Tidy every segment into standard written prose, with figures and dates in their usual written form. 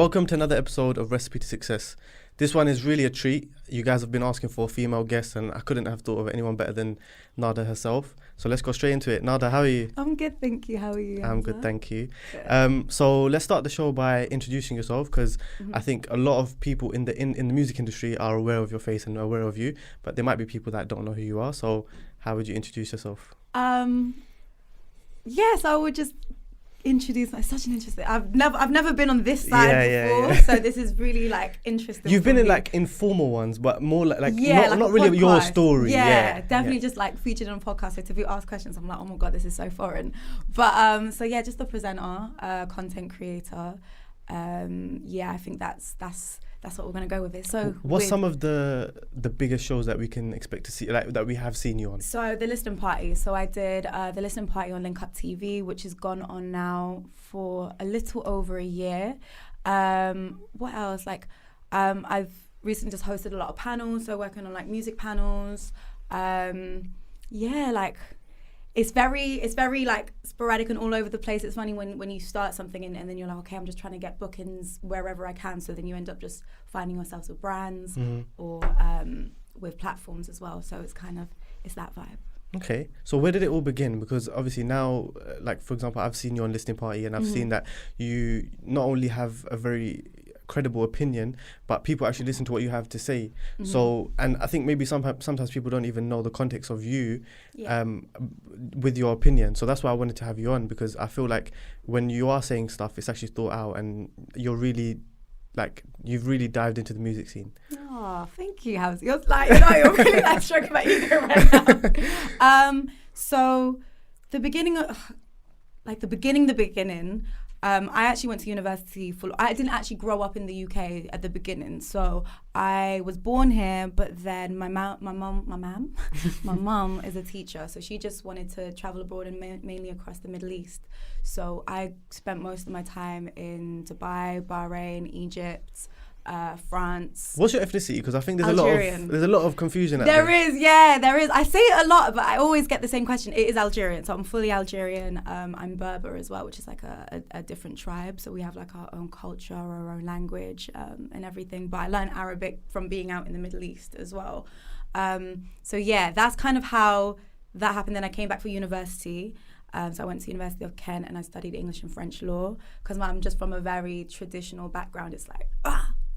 Welcome to another episode of Recipe to Success. This one is really a treat. You guys have been asking for a female guest and I couldn't have thought of anyone better than Nada herself. So let's go straight into it. Nada, how are you? I'm good, thank you. How are you? I'm good, thank you. So let's start the show by introducing yourself, because I think a lot of people in the music industry are aware of your face and aware of you, but there might be people that don't know who you are. So how would you introduce yourself? Yes, I would just introduce such an interesting. I've never been on this side before, so this is really like interesting. You've been in like informal ones, but more not really podcast. Your story. Definitely just like featured on a podcast. So to be asked questions, I'm like, oh my god, this is so foreign. But so yeah, just a presenter, content creator. I think that's what we're gonna go with it. So what's some of the biggest shows that we can expect to see, like that we have seen you on? So the listening party. So I did the listening party on Linkup TV, which has gone on now for a little over a year. What else? I've recently just hosted a lot of panels, so working on like music panels. It's very like sporadic and all over the place. It's funny when you start something and then you're like, okay, I'm just trying to get bookings wherever I can. So then you end up just finding yourselves with brands or with platforms as well. So it's that vibe. Okay, so where did it all begin? Because obviously now, like for example, I've seen you on Listening Party and I've seen that you not only have a very credible opinion, but people actually listen to what you have to say. So, and I think maybe sometimes people don't even know the context of you with your opinion. So that's why I wanted to have you on, because I feel like when you are saying stuff, it's actually thought out and you've really dived into the music scene. Oh, thank you, Humza. You're really like stroking my ego right now. So the beginning, I actually went to university I didn't actually grow up in the UK at the beginning. So I was born here, but then my mum is a teacher. So she just wanted to travel abroad and mainly across the Middle East. So I spent most of my time in Dubai, Bahrain, Egypt, France. What's your ethnicity? Because I think there's Algerian. a lot of confusion. There is. I say it a lot, but I always get the same question. It is Algerian, so I'm fully Algerian. I'm Berber as well, which is like a different tribe. So we have like our own culture, our own language, and everything. But I learned Arabic from being out in the Middle East as well. So yeah, that's kind of how that happened. Then I came back for university. So I went to the University of Kent and I studied English and French law, because I'm just from a very traditional background. It's like,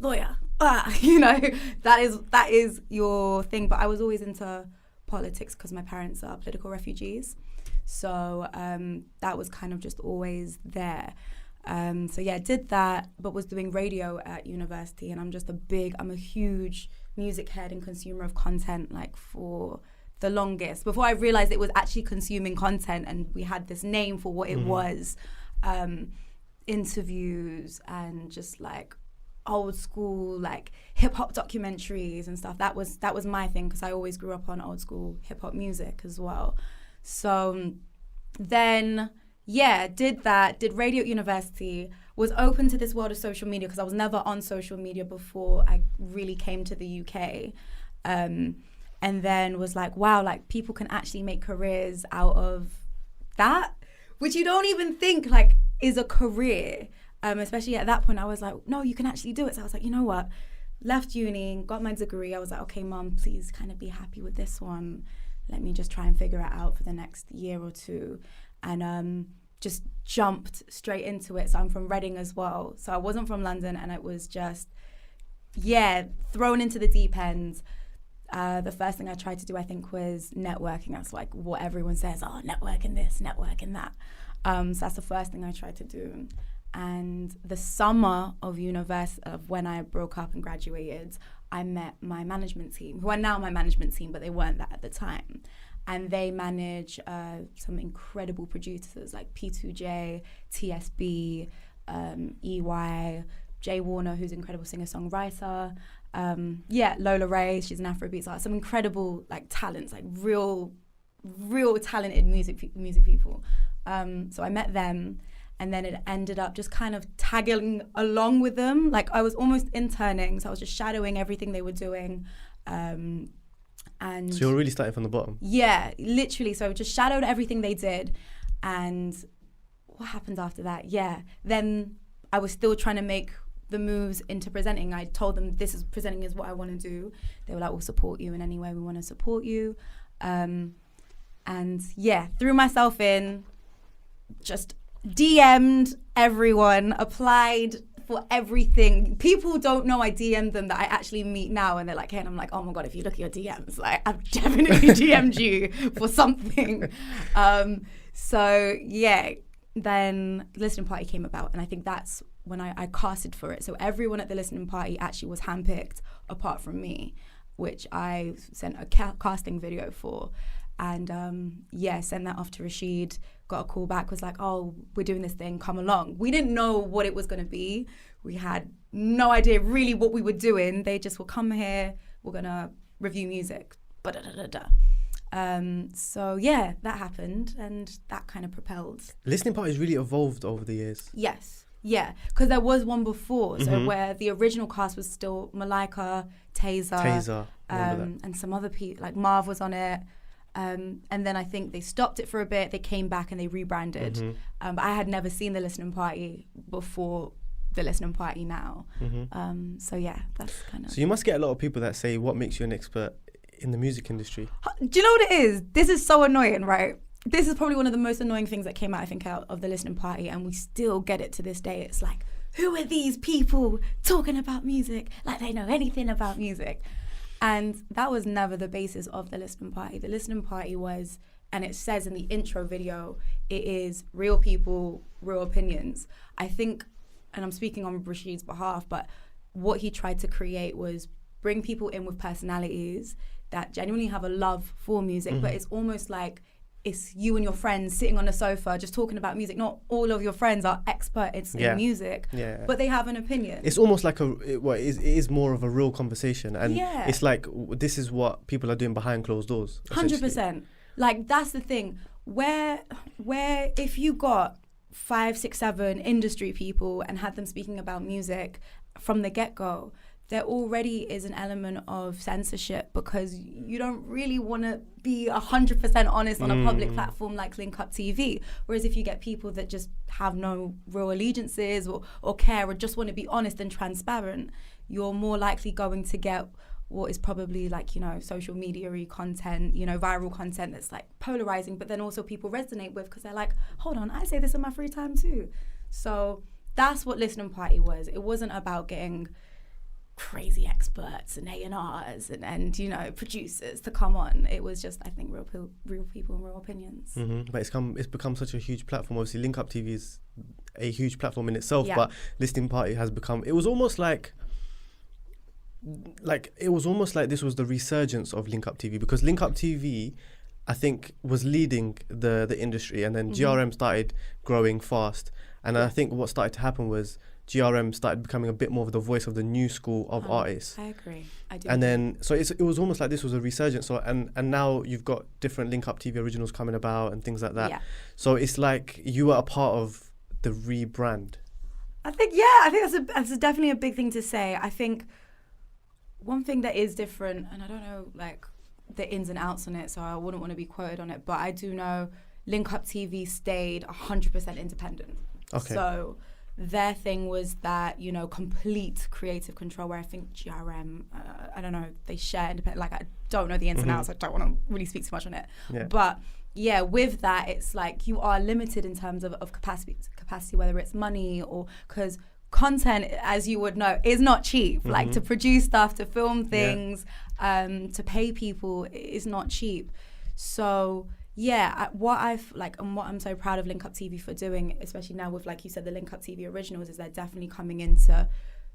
lawyer, that is your thing. But I was always into politics because my parents are political refugees. So that was kind of just always there. Did that, but was doing radio at university. And I'm a huge music head and consumer of content, like for the longest, before I realized it was actually consuming content and we had this name for what it was. Interviews and just like old school like hip hop documentaries and stuff. That was my thing, because I always grew up on old school hip hop music as well. So then did radio at university, was open to this world of social media because I was never on social media before I really came to the UK. And then was like, wow, like people can actually make careers out of that, which you don't even think like is a career. Especially at that point, I was like, no, you can actually do it. So I was like, you know what? Left uni, got my degree. I was like, okay, mum, please kind of be happy with this one. Let me just try and figure it out for the next year or two. And just jumped straight into it. So I'm from Reading as well. So I wasn't from London, and it was just, thrown into the deep end. The first thing I tried to do, I think, was networking. That's like what everyone says, networking this, networking that. So that's the first thing I tried to do. And the summer of when I broke up and graduated, I met my management team, who are now my management team, but they weren't that at the time. And they manage some incredible producers like P2J, TSB, EY, Jay Warner, who's an incredible singer-songwriter. Lola Ray, she's an Afrobeats artist. Some incredible like talents, like real talented music people. So I met them, and then it ended up just kind of tagging along with them. Like I was almost interning, so I was just shadowing everything they were doing. And so you're really starting from the bottom? Yeah, literally. So I just shadowed everything they did. And what happened after that? Yeah, then I was still trying to make the moves into presenting. I told them this is presenting is what I want to do. They were like, we'll support you in any way we want to support you. And yeah, threw myself in, just DM'd everyone, applied for everything. People don't know I DM'd them that I actually meet now, and they're like, hey, and I'm like, oh my God, if you look at your DMs, like I've definitely DM'd you for something. So yeah, then the listening party came about, and I think that's when I casted for it. So everyone at the listening party actually was handpicked apart from me, which I sent a casting video for. And yeah, sent that off to Rashid, got a call back, was like, oh, we're doing this thing, come along. We didn't know what it was going to be. We had no idea really what we were doing. They just will come here, we're going to review music. So yeah, that happened, and that kind of propelled. Listening parties really evolved over the years. Yes. Yeah, because there was one before, so where the original cast was still Malaika, Taser, and some other people, like Marv was on it. And then I think they stopped it for a bit. They came back and they rebranded. But I had never seen the listening party before the listening party now. So yeah, that's kind of. So you must get a lot of people that say, what makes you an expert in the music industry? Do you know what it is? This is so annoying, right? This is probably one of the most annoying things that came out, I think, out of the listening party, and we still get it to this day. It's like, who are these people talking about music like they know anything about music? And that was never the basis of the listening party. The listening party was, and it says in the intro video, it is real people, real opinions. I think, and I'm speaking on Rashid's behalf, but what he tried to create was bring people in with personalities that genuinely have a love for music, but it's almost like it's you and your friends sitting on a sofa just talking about music. Not all of your friends are experts in music, but they have an opinion. It's almost like it is more of a real conversation, and it's like this is what people are doing behind closed doors. 100%. Like that's the thing. Where if you got 5, 6, 7 industry people and had them speaking about music from the get-go, there already is an element of censorship because you don't really want to be 100% honest on a public platform like Linkup TV. Whereas if you get people that just have no real allegiances or care or just want to be honest and transparent, you're more likely going to get what is probably like, you know, social media-y content, you know, viral content that's like polarizing, but then also people resonate with because they're like, hold on, I say this in my free time too. So that's what listening party was. It wasn't about getting crazy experts and A&Rs and you know, producers to come on. It was just, I think, real people and real opinions. But it's become such a huge platform. Obviously, Linkup TV is a huge platform in itself, but Listening Party has become, it was almost like this was the resurgence of Linkup TV, because Linkup TV, I think, was leading the industry, and then GRM started growing fast. And I think what started to happen was GRM started becoming a bit more of the voice of the new school of artists. I agree. I do. And then, so it was almost like this was a resurgence. So, and now you've got different Linkup TV originals coming about and things like that. Yeah. So it's like you were a part of the rebrand. I think that's definitely a big thing to say. I think one thing that is different, and I don't know like the ins and outs on it, so I wouldn't want to be quoted on it, but I do know Linkup TV stayed 100% independent. Okay. So their thing was that, you know, complete creative control, where I think GRM, I don't know, they share independent, like I don't know the ins and outs, I don't want to really speak too much on it. Yeah. But yeah, with that, it's like you are limited in terms of capacity, whether it's money or, because content, as you would know, is not cheap. Like to produce stuff, to film things, to pay people is not cheap. So yeah, what I'm so proud of Linkup TV for doing, especially now with, like you said, the Linkup TV originals, is they're definitely coming into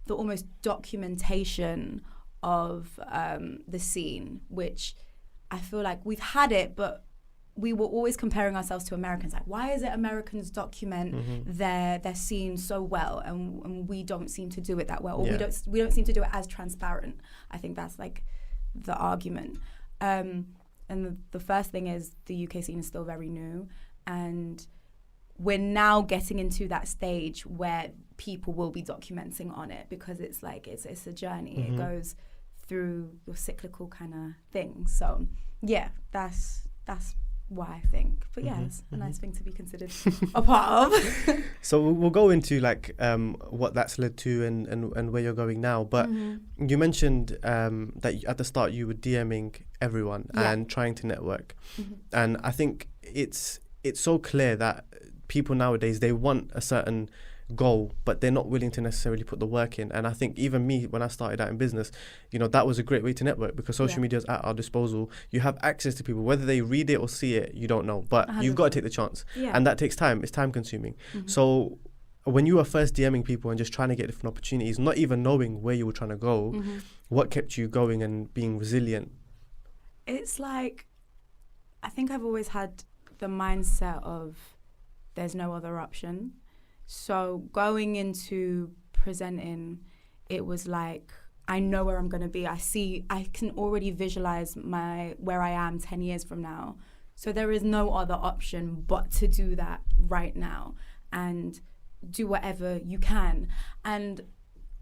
the almost documentation of the scene, which I feel like we've had it, but we were always comparing ourselves to Americans. Like, why is it Americans document their scene so well, and we don't seem to do it that well, or we don't seem to do it as transparent? I think that's like the argument. And the first thing is the UK scene is still very new, and we're now getting into that stage where people will be documenting on it, because it's like it's a journey. It goes through your cyclical kind of thing. So yeah, that's why I think. But yeah, it's a nice thing to be considered a part of. So we'll go into like what that's led to and where you're going now. But you mentioned that at the start you were DMing everyone and trying to network. And I think it's so clear that people nowadays, they want a certain goal, but they're not willing to necessarily put the work in. And I think even me, when I started out in business, you know, that was a great way to network, because social media is at our disposal. You have access to people, whether they read it or see it, you don't know, but 100%. You've got to take the chance. And that takes time. It's time consuming. So when you were first DMing people and just trying to get different opportunities, not even knowing where you were trying to go, what kept you going and being resilient? It's like, I think I've always had the mindset of there's no other option. So going into presenting, it was like, I know where I'm going to be. I can already visualize where I am 10 years from now. So there is no other option but to do that right now and do whatever you can. And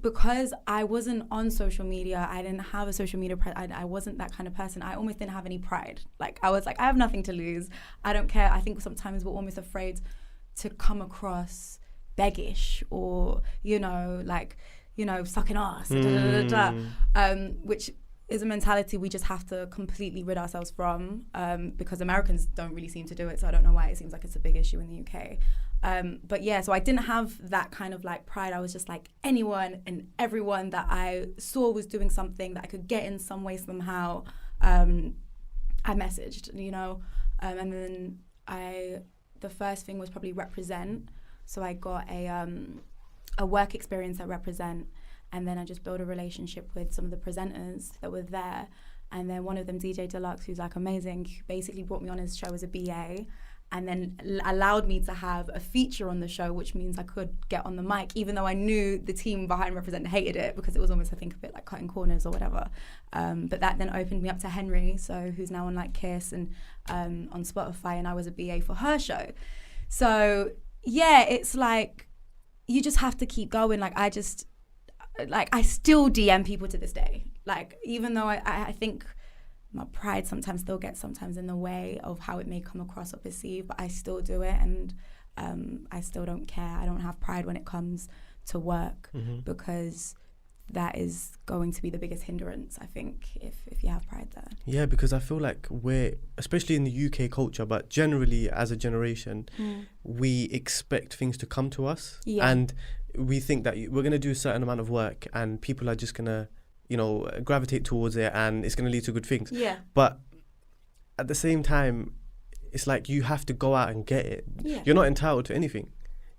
because I wasn't on social media, I didn't have a social media, I wasn't that kind of person. I almost didn't have any pride. Like, I was like, I have nothing to lose. I don't care. I think sometimes we're almost afraid to come across beggish or, sucking ass, which is a mentality we just have to completely rid ourselves from, because Americans don't really seem to do it. So I don't know why it seems like it's a big issue in the UK. But yeah, so I didn't have that kind of like pride. I was just like, anyone and everyone that I saw was doing something that I could get in some way, somehow, I messaged, and then the first thing was probably represent. So I got a work experience at Represent, and then I just built a relationship with some of the presenters that were there. And then one of them, DJ Deluxe, who's like amazing, basically brought me on his show as a BA, and then allowed me to have a feature on the show, which means I could get on the mic, even though I knew the team behind Represent hated it because it was almost, I think, a bit like cutting corners or whatever. But that then opened me up to Henry, so who's now on like Kiss and on Spotify, and I was a BA for her show. So yeah, it's like you just have to keep going. Like I still DM people to this day. Like, even though I think my pride sometimes still gets in the way of how it may come across or perceived, but I still do it, and I still don't care. I don't have pride when it comes to work, because that is going to be the biggest hindrance, I think, if you have pride there. Yeah, because I feel like we're, especially in the UK culture, but generally as a generation, we expect things to come to us. Yeah. And we think that we're going to do a certain amount of work and people are just going to, gravitate towards it and it's going to lead to good things. Yeah. But at the same time, it's like you have to go out and get it. Yeah. You're not entitled to anything.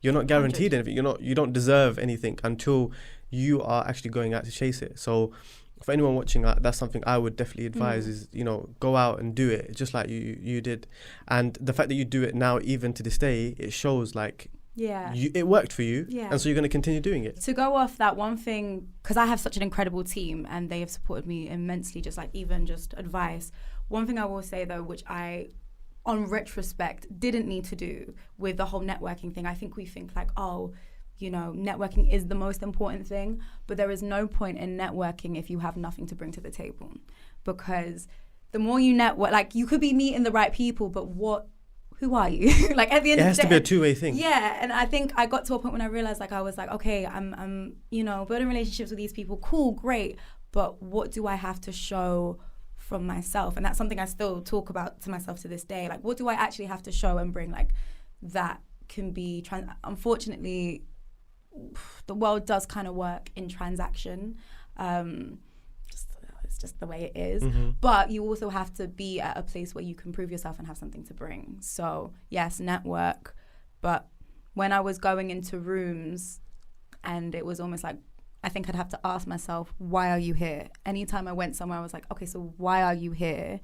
You're not guaranteed 100. Anything. You don't deserve anything until you are actually going out to chase it. So for anyone watching, that's something I would definitely advise is, go out and do it just like you did. And the fact that you do it now, even to this day, it shows like, it worked for you, and so you're going to continue doing it. To go off that one thing, because I have such an incredible team and they have supported me immensely, just like even just advice. One thing I will say though, which I, on retrospect, didn't need to do with the whole networking thing. I think we think like, networking is the most important thing, but there is no point in networking if you have nothing to bring to the table. Because the more you network, like you could be meeting the right people, but who are you? Like at the end of the day, it has to be a two-way thing. Yeah, and I think I got to a point when I realized, like, I was like, okay, I'm building relationships with these people. Cool, great, but what do I have to show from myself? And that's something I still talk about to myself to this day. Like, what do I actually have to show and bring? Like, that can be unfortunately, the world does kind of work in transaction. It's just the way it is. But you also have to be at a place where you can prove yourself and have something to bring. So yes, network. But when I was going into rooms, and it was almost like, I think I'd have to ask myself, why are you here? Anytime I went somewhere, I was like, okay, so why are you here?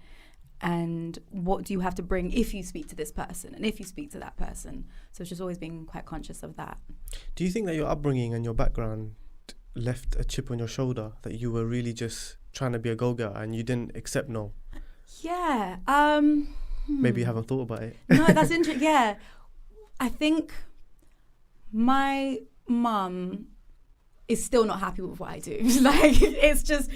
And what do you have to bring if you speak to this person and if you speak to that person? So it's just always being quite conscious of that. Do you think that your upbringing and your background left a chip on your shoulder, that you were really just trying to be a go-getter and you didn't accept no? Yeah. Maybe you haven't thought about it. No, that's interesting. Yeah. I think my mum is still not happy with what I do. Like, it's just,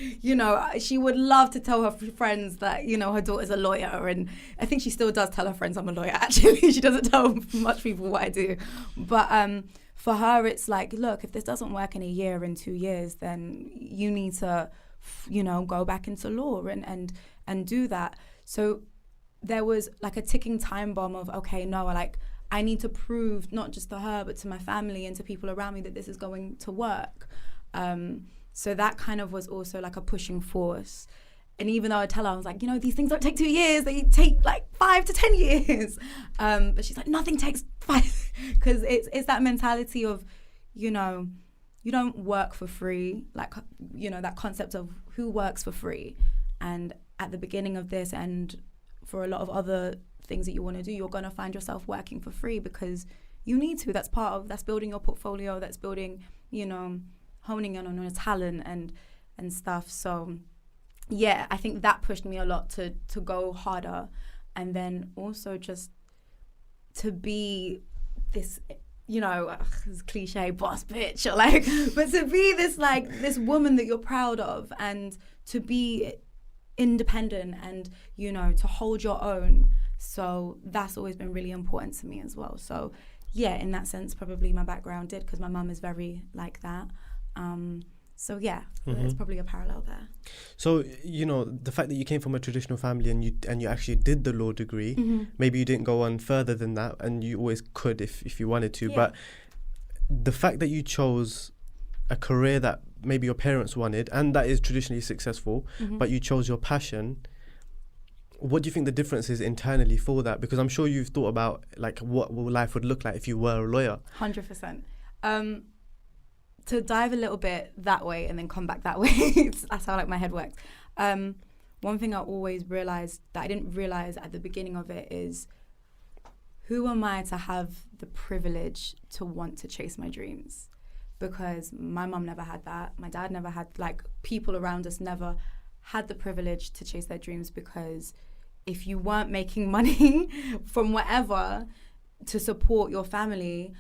she would love to tell her friends that, her daughter's a lawyer. And I think she still does tell her friends I'm a lawyer, actually. She doesn't tell much people what I do. But for her, it's like, look, if this doesn't work in a year, in 2 years, then you need to, go back into law and do that. So there was like a ticking time bomb of, okay, no, I need to prove not just to her, but to my family and to people around me that this is going to work. So that kind of was also like a pushing force. And even though I tell her, I was like, these things don't take 2 years, they take like 5 to 10 years. But she's like, nothing takes 5. Because it's that mentality of, you don't work for free. Like, that concept of who works for free. And at the beginning of this, and for a lot of other things that you want to do, you're going to find yourself working for free because you need to. That's building your portfolio, that's building, honing in on your talent and stuff. So yeah, I think that pushed me a lot to go harder. And then also just to be this, this cliche boss bitch, or like, but to be this woman that you're proud of, and to be independent, and to hold your own. So that's always been really important to me as well. So yeah, in that sense, probably my background did, because my mum is very like that. So yeah, there's probably a parallel there. So, the fact that you came from a traditional family and you actually did the law degree, maybe you didn't go on further than that, and you always could if you wanted to, but the fact that you chose a career that maybe your parents wanted, and that is traditionally successful, but you chose your passion, what do you think the difference is internally for that? Because I'm sure you've thought about like what life would look like if you were a lawyer. 100%. To dive a little bit that way and then come back that way, that's how like my head works. One thing I always realized that I didn't realize at the beginning of it is, who am I to have the privilege to want to chase my dreams? Because my mum never had that. My dad never had, like, people around us never had the privilege to chase their dreams, because if you weren't making money from whatever to support your family,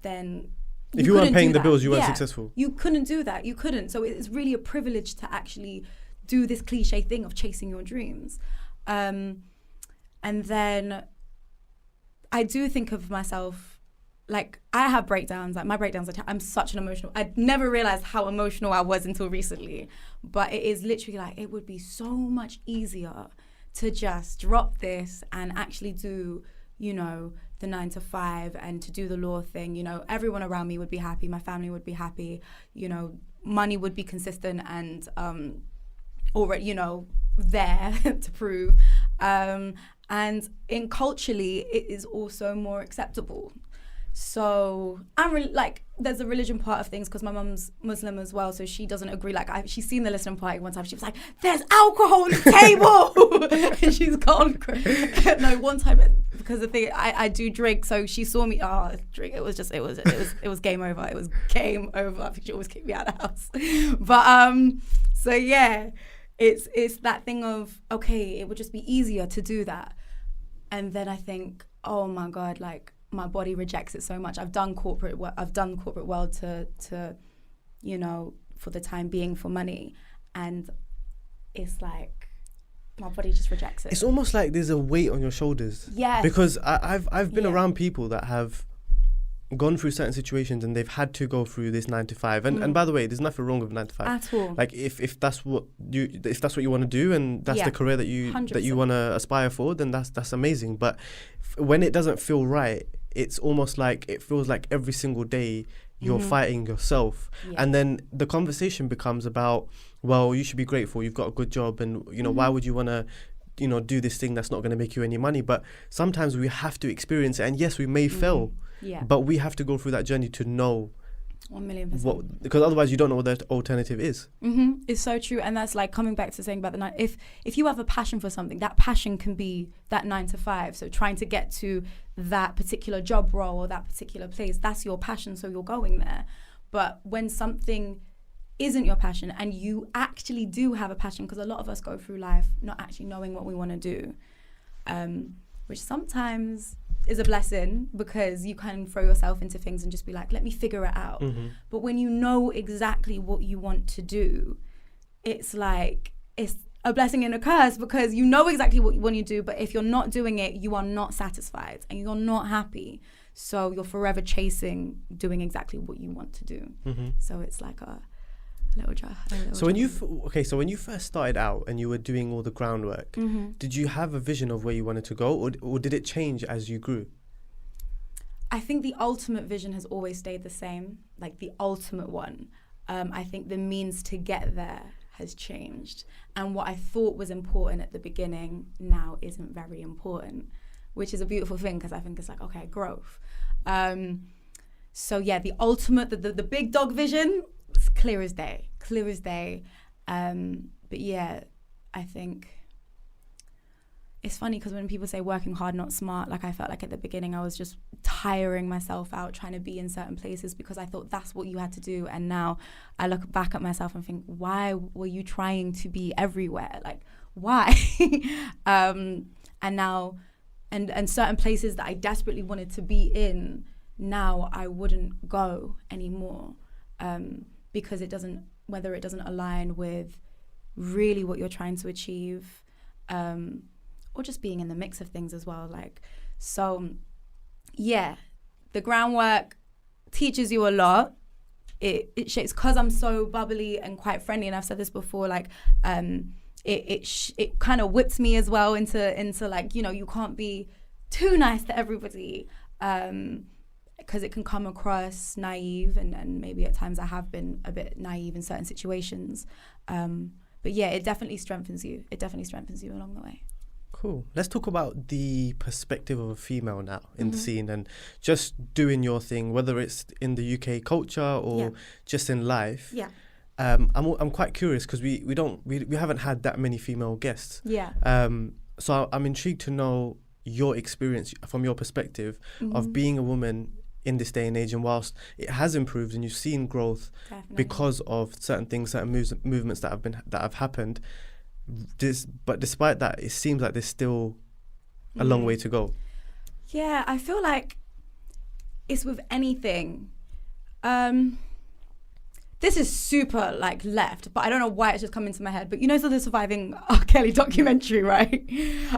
then if you weren't paying the bills, you weren't successful. You couldn't do that. You couldn't. So it's really a privilege to actually do this cliche thing of chasing your dreams. And then I do think of myself, like, I have breakdowns. Like, my breakdowns I'm such an emotional. I never realized how emotional I was until recently. But it is literally like, it would be so much easier to just drop this and actually do, the 9 to 5, and to do the law thing. Everyone around me would be happy. My family would be happy. Money would be consistent and already, there to prove. And culturally, it is also more acceptable. So I'm there's a religion part of things, because my mum's Muslim as well, so she doesn't agree. Like, she's seen the listening party one time. She was like, "There's alcohol on the table," and she's gone. No, one time, because the thing, I do drink, so she saw me drink. It was game over. It was game over. I think she always kicked me out of the house. But so yeah, it's that thing of, okay, it would just be easier to do that, and then I think, oh my God, like, my body rejects it so much. I've done corporate world to for the time being, for money, and it's like my body just rejects it. It's almost like there's a weight on your shoulders. Yes. Because I've been around people that have gone through certain situations and they've had to go through this 9 to 5. And by the way, there's nothing wrong with 9 to 5 at all. Like, if that's what you want to do, and that's the career that you 100%. Want to aspire for, then that's amazing. But when it doesn't feel right, it's almost like it feels like every single day you're fighting yourself. And then the conversation becomes about, well, you should be grateful, you've got a good job, and why would you want to do this thing that's not going to make you any money? But sometimes we have to experience it, and yes, we may fail, but we have to go through that journey to know 1,000,000%. Because otherwise you don't know what the alternative is. It's so true. And that's like coming back to saying about the night. If you have a passion for something, that passion can be that 9 to 5. So trying to get to that particular job role or that particular place, that's your passion, so you're going there. But when something isn't your passion, and you actually do have a passion, because a lot of us go through life not actually knowing what we want to do, which sometimes is a blessing because you can throw yourself into things and just be like, let me figure it out. But when you know exactly what you want to do, it's like, it's a blessing and a curse because you know exactly what you want to do, but if you're not doing it, you are not satisfied and you're not happy. So you're forever chasing doing exactly what you want to do. So it's like a little jar. So when you first started out and you were doing all the groundwork, did you have a vision of where you wanted to go, or did it change as you grew? I think the ultimate vision has always stayed the same, like the ultimate one. I think the means to get there has changed. And what I thought was important at the beginning now isn't very important, which is a beautiful thing because I think it's like, okay, growth. So yeah, the ultimate, the big dog vision, it's clear as day. But yeah, I think it's funny because when people say working hard, not smart, like I felt like at the beginning I was just tiring myself out trying to be in certain places because I thought that's what you had to do. And now I look back at myself and think, why were you trying to be everywhere? Like, why? And now, and certain places that I desperately wanted to be in, now I wouldn't go anymore because whether it doesn't align with really what you're trying to achieve, or just being in the mix of things as well. Like, so yeah, the groundwork teaches you a lot. It shapes, because I'm so bubbly and quite friendly, and I've said this before, like it kind of whips me as well into like, you know, you can't be too nice to everybody because it can come across naive, and maybe at times I have been a bit naive in certain situations. But yeah, it definitely strengthens you. It definitely strengthens you along the way. Cool. Let's talk about the perspective of a female now in the scene and just doing your thing, whether it's in the UK culture or just in life. Yeah. I'm quite curious because we haven't had that many female guests. Yeah. So I'm intrigued to know your experience from your perspective of being a woman in this day and age, and whilst it has improved and you've seen growth because of certain things, certain movements that have happened. But despite that, it seems like there's still a long way to go. Yeah, I feel like it's with anything. This is super like left, but I don't know why it's just come into my head. But you know, so the Surviving R. Kelly documentary, right?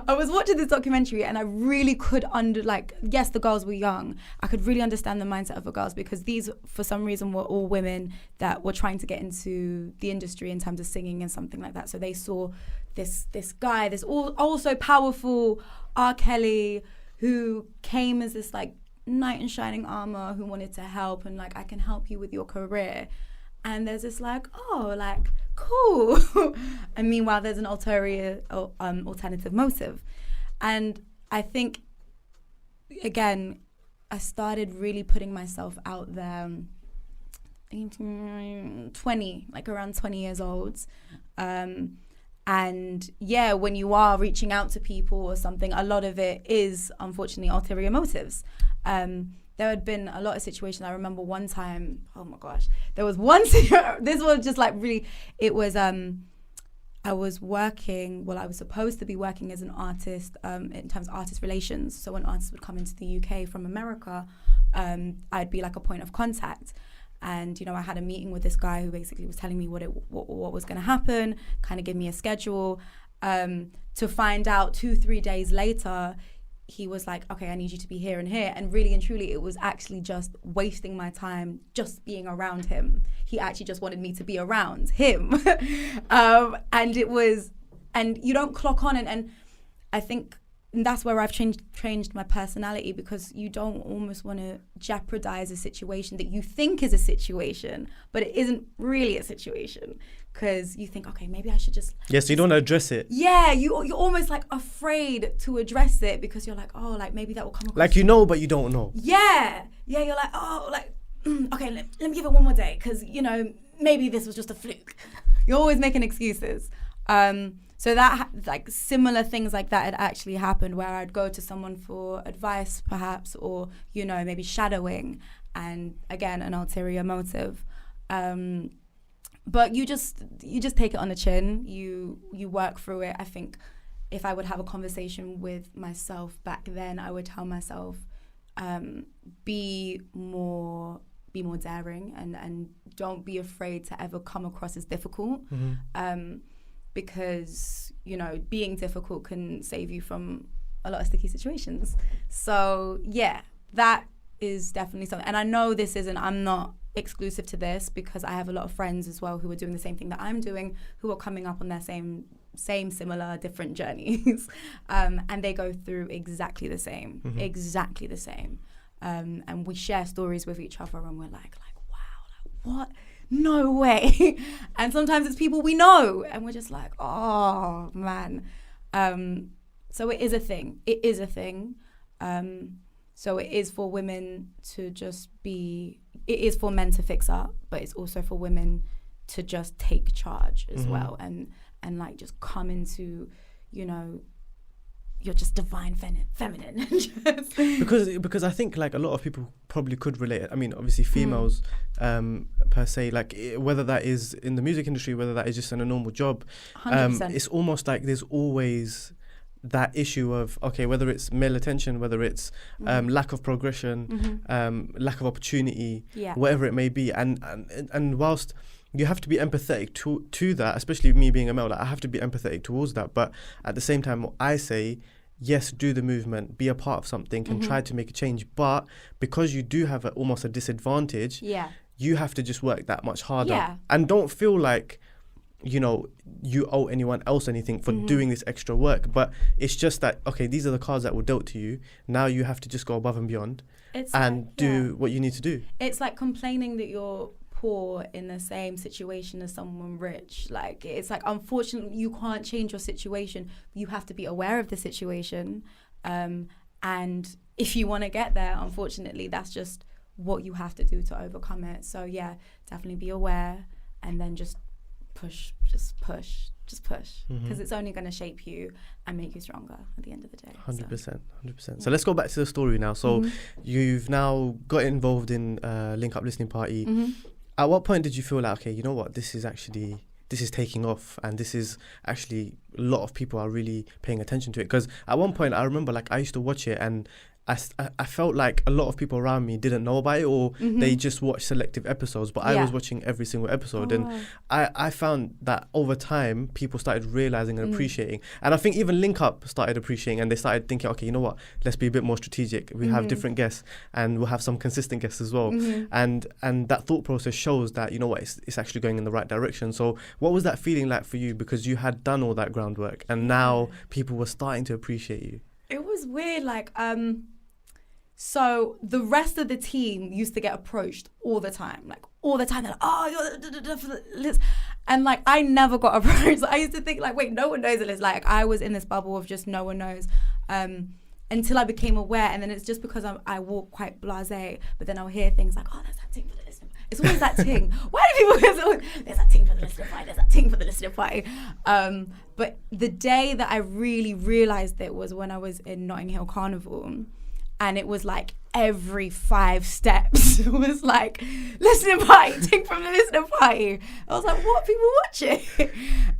I was watching this documentary and I really could yes, the girls were young. I could really understand the mindset of the girls because these, for some reason, were all women that were trying to get into the industry in terms of singing and something like that. So they saw this guy, this also powerful R. Kelly, who came as this like knight in shining armor who wanted to help and like, I can help you with your career. And there's this like, oh, like, cool. And meanwhile, there's an alternative motive. And I think, again, I started really putting myself out there, around 20 years old. And yeah, when you are reaching out to people or something, a lot of it is, unfortunately, ulterior motives. There had been a lot of situations. I remember one time, oh my gosh, there was one, this was just like really, it was, I was supposed to be working as an artist in terms of artist relations. So when artists would come into the UK from America, I'd be like a point of contact. And, you know, I had a meeting with this guy who basically was telling me what was going to happen, kind of give me a schedule, to find out 2-3 days later, he was like, okay, I need you to be here and here. And really and truly, it was actually just wasting my time just being around him. He actually just wanted me to be around him. And you don't clock on. And I think that's where I've changed my personality, because you don't almost want to jeopardize a situation that you think is a situation, but it isn't really a situation. Because you think, okay, maybe I should just... Yes, you don't want to address it. Yeah, you're almost like afraid to address it because you're like, oh, like maybe that will come across... Like you know, but you don't know. Yeah, you're like, oh, like, okay, let me give it one more day because, you know, maybe this was just a fluke. You're always making excuses. So that, like, similar things like that had actually happened where I'd go to someone for advice perhaps, or, you know, maybe shadowing, and again, an ulterior motive. But you just take it on the chin. You work through it. I think if I would have a conversation with myself back then, I would tell myself, be more daring, and don't be afraid to ever come across as difficult. Because, you know, being difficult can save you from a lot of sticky situations. So yeah, that is definitely something. And I know I'm not exclusive to this, because I have a lot of friends as well who are doing the same thing that I'm doing, who are coming up on their same similar, different journeys. And they go through exactly the same. And we share stories with each other, and we're like, wow, like what? No way. And sometimes it's people we know, and we're just like, oh man. So it is a thing. So it is for women to just it is for men to fix up, but it's also for women to just take charge as well, and like just come into, you know, you're just divine feminine. because I think like a lot of people probably could relate. I mean, obviously females per se, like whether that is in the music industry, whether that is just in a normal job, 100%. it's almost like there's always that issue of, okay, whether it's male attention, whether it's lack of progression, lack of opportunity, whatever it may be, and whilst you have to be empathetic to that, especially me being a male, like I have to be empathetic towards that, but at the same time I say, yes, do the movement, be a part of something, and try to make a change, but because you do have almost a disadvantage, you have to just work that much harder, and don't feel like, you know, you owe anyone else anything for doing this extra work, but it's just that, okay, these are the cards that were dealt to you, now you have to just go above and beyond do what you need to do. It's like complaining that you're poor in the same situation as someone rich. Like, it's like, unfortunately, you can't change your situation. You have to be aware of the situation, and if you want to get there, unfortunately, that's just what you have to do to overcome it. So yeah, definitely be aware, and then just push, because it's only going to shape you and make you stronger at the end of the day. 100%. So let's go back to the story now. So you've now got involved in Linkup listening party. At what point did you feel like, okay, you know what, this is taking off, and this is actually, a lot of people are really paying attention to it? Because at one point I remember, like, I used to watch it, and I felt like a lot of people around me didn't know about it, or they just watched selective episodes, but I was watching every single episode. And I found that over time people started realizing and appreciating, and I think even Linkup started appreciating, and they started thinking, okay, you know what, let's be a bit more strategic, we have different guests, and we'll have some consistent guests as well, and that thought process shows that, you know what, it's actually going in the right direction. So what was that feeling like for you, because you had done all that groundwork and now people were starting to appreciate you? It was weird, like, so the rest of the team used to get approached all the time. They're like, oh, you're for the list. And like, I never got approached. I used to think like, wait, no one knows the list. Like, I was in this bubble of just no one knows, until I became aware. And then it's just because I walk quite blasé, but then I'll hear things like, oh, there's that thing for the listening. It's always that thing. Why do people there's that thing for the listening party, there's that thing for the listening party. But the day that I really realized it was when I was in Notting Hill Carnival, and it was like every 5 steps it was like, listening party, ting from the listening party. I was like, what, people watching?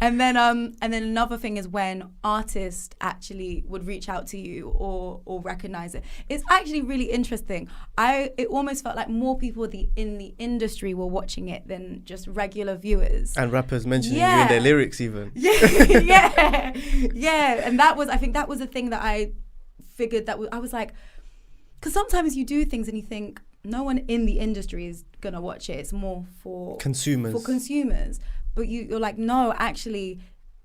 And then another thing is when artists actually would reach out to you or recognize it. It's actually really interesting. It almost felt like more people in the industry were watching it than just regular viewers. And rappers mentioning you in their lyrics even. Yeah. And I think that was the thing that I figured, I was like, because sometimes you do things and you think no one in the industry is gonna watch it. It's more for consumers. But you're like, no, actually,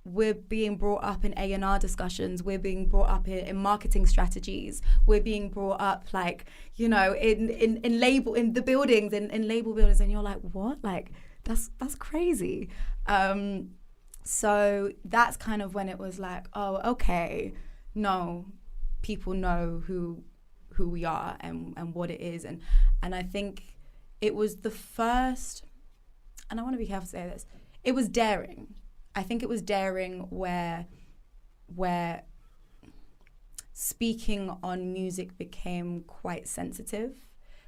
we're being brought up in A&R discussions. We're being brought up in marketing strategies. We're being brought up, like, you know, in the buildings, in label buildings, and you're like, what? Like, that's crazy. So that's kind of when it was like, oh, okay, no, people know who we are and what it is, and I think it was the first, and I want to be careful to say this, it was daring. I think it was daring where speaking on music became quite sensitive,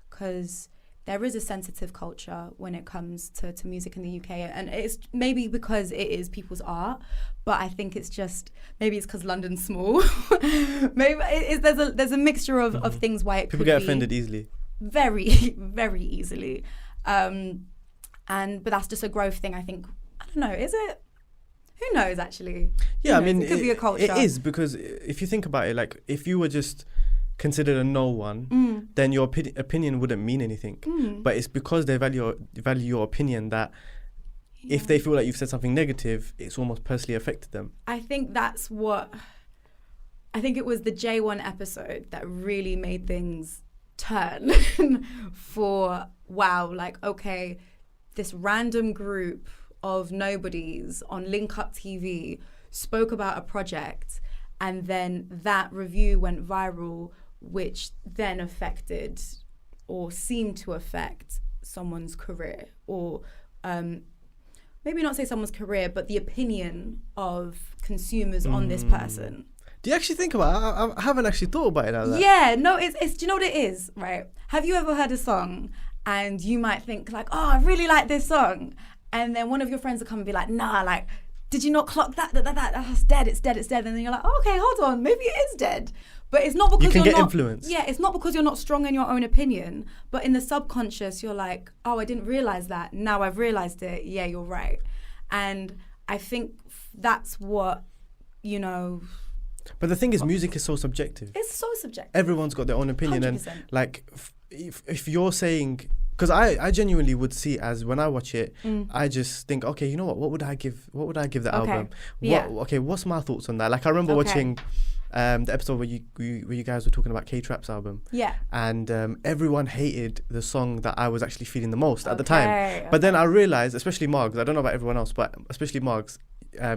because there is a sensitive culture when it comes to music in the UK, and it's maybe because it is people's art, but I think it's just, maybe it's because London's small. Maybe there's a mixture of things why it people could get be offended easily. very, very easily. But that's just a growth thing, I think. I don't know, is it? Who knows, actually? Yeah, I mean, it could be a culture. It is, because if you think about it, like, if you were just considered a no one, then your opinion wouldn't mean anything. But it's because they value your opinion that if they feel like you've said something negative, it's almost personally affected them. I think that's what... I think it was the J1 episode that really made things turn for, wow, like, okay, this random group of nobodies on Linkup TV spoke about a project, and then that review went viral, which then affected or seemed to affect someone's career, or maybe not say someone's career, but the opinion of consumers on this person. Do you actually think about it? I haven't actually thought about it like that. Yeah, no, it's do you know what it is, right? Have you ever heard a song and you might think like, oh, I really like this song, and then one of your friends will come and be like, nah, like, did you not clock that that's dead, it's dead, and then you're like, oh, okay, hold on, maybe it is dead. But it's not because you can you're get not influence. Yeah, it's not because you're not strong in your own opinion, but in the subconscious you're like, oh, I didn't realize that, now I've realized it, yeah, you're right. And I think that's what, you know. But the thing is, music is so subjective. It's so subjective. Everyone's got their own opinion. 100%. And like, if you're saying, because I genuinely would see it as, when I watch it, I just think, okay, you know what would I give the album? Okay, what's my thoughts on that? Like, I remember watching the episode where you guys were talking about K-Trap's album. Yeah. And everyone hated the song that I was actually feeling the most at the time. But then I realized, especially Margs, I don't know about everyone else, but especially Margs,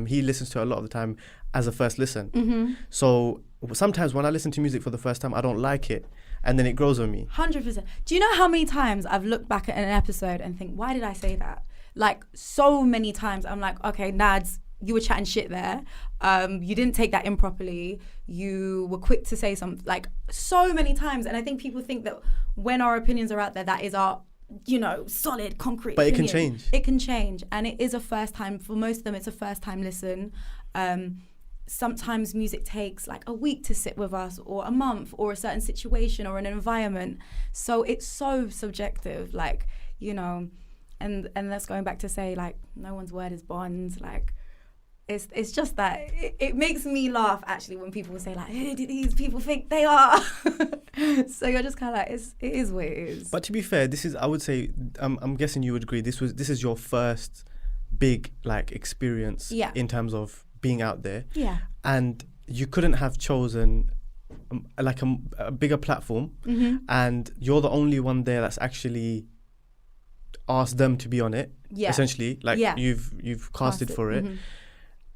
he listens to it a lot of the time as a first listen. So sometimes when I listen to music for the first time, I don't like it, and then it grows on me. 100%. Do you know how many times I've looked back at an episode and think, why did I say that? Like, so many times I'm like, okay, Nads, you were chatting shit there. You didn't take that in properly. You were quick to say something, like, so many times. And I think people think that when our opinions are out there, that is our, you know, solid, concrete But opinion. it can change. It can change. And it is a first time, for most of them, it's a first time listen. Sometimes music takes like a week to sit with us, or a month, or a certain situation or an environment. So it's so subjective, like, you know, and that's going back to say, like, no one's word is bond. Like, it's just that it makes me laugh actually when people say like, who do these people think they are? So you're just kind of like, it is what it is. But to be fair, this is, I would say, I'm guessing you would agree, this is your first big like experience in terms of being out there. Yeah. And you couldn't have chosen like a bigger platform, and you're the only one there that's actually asked them to be on it. Yeah. Essentially, like you've casted for it.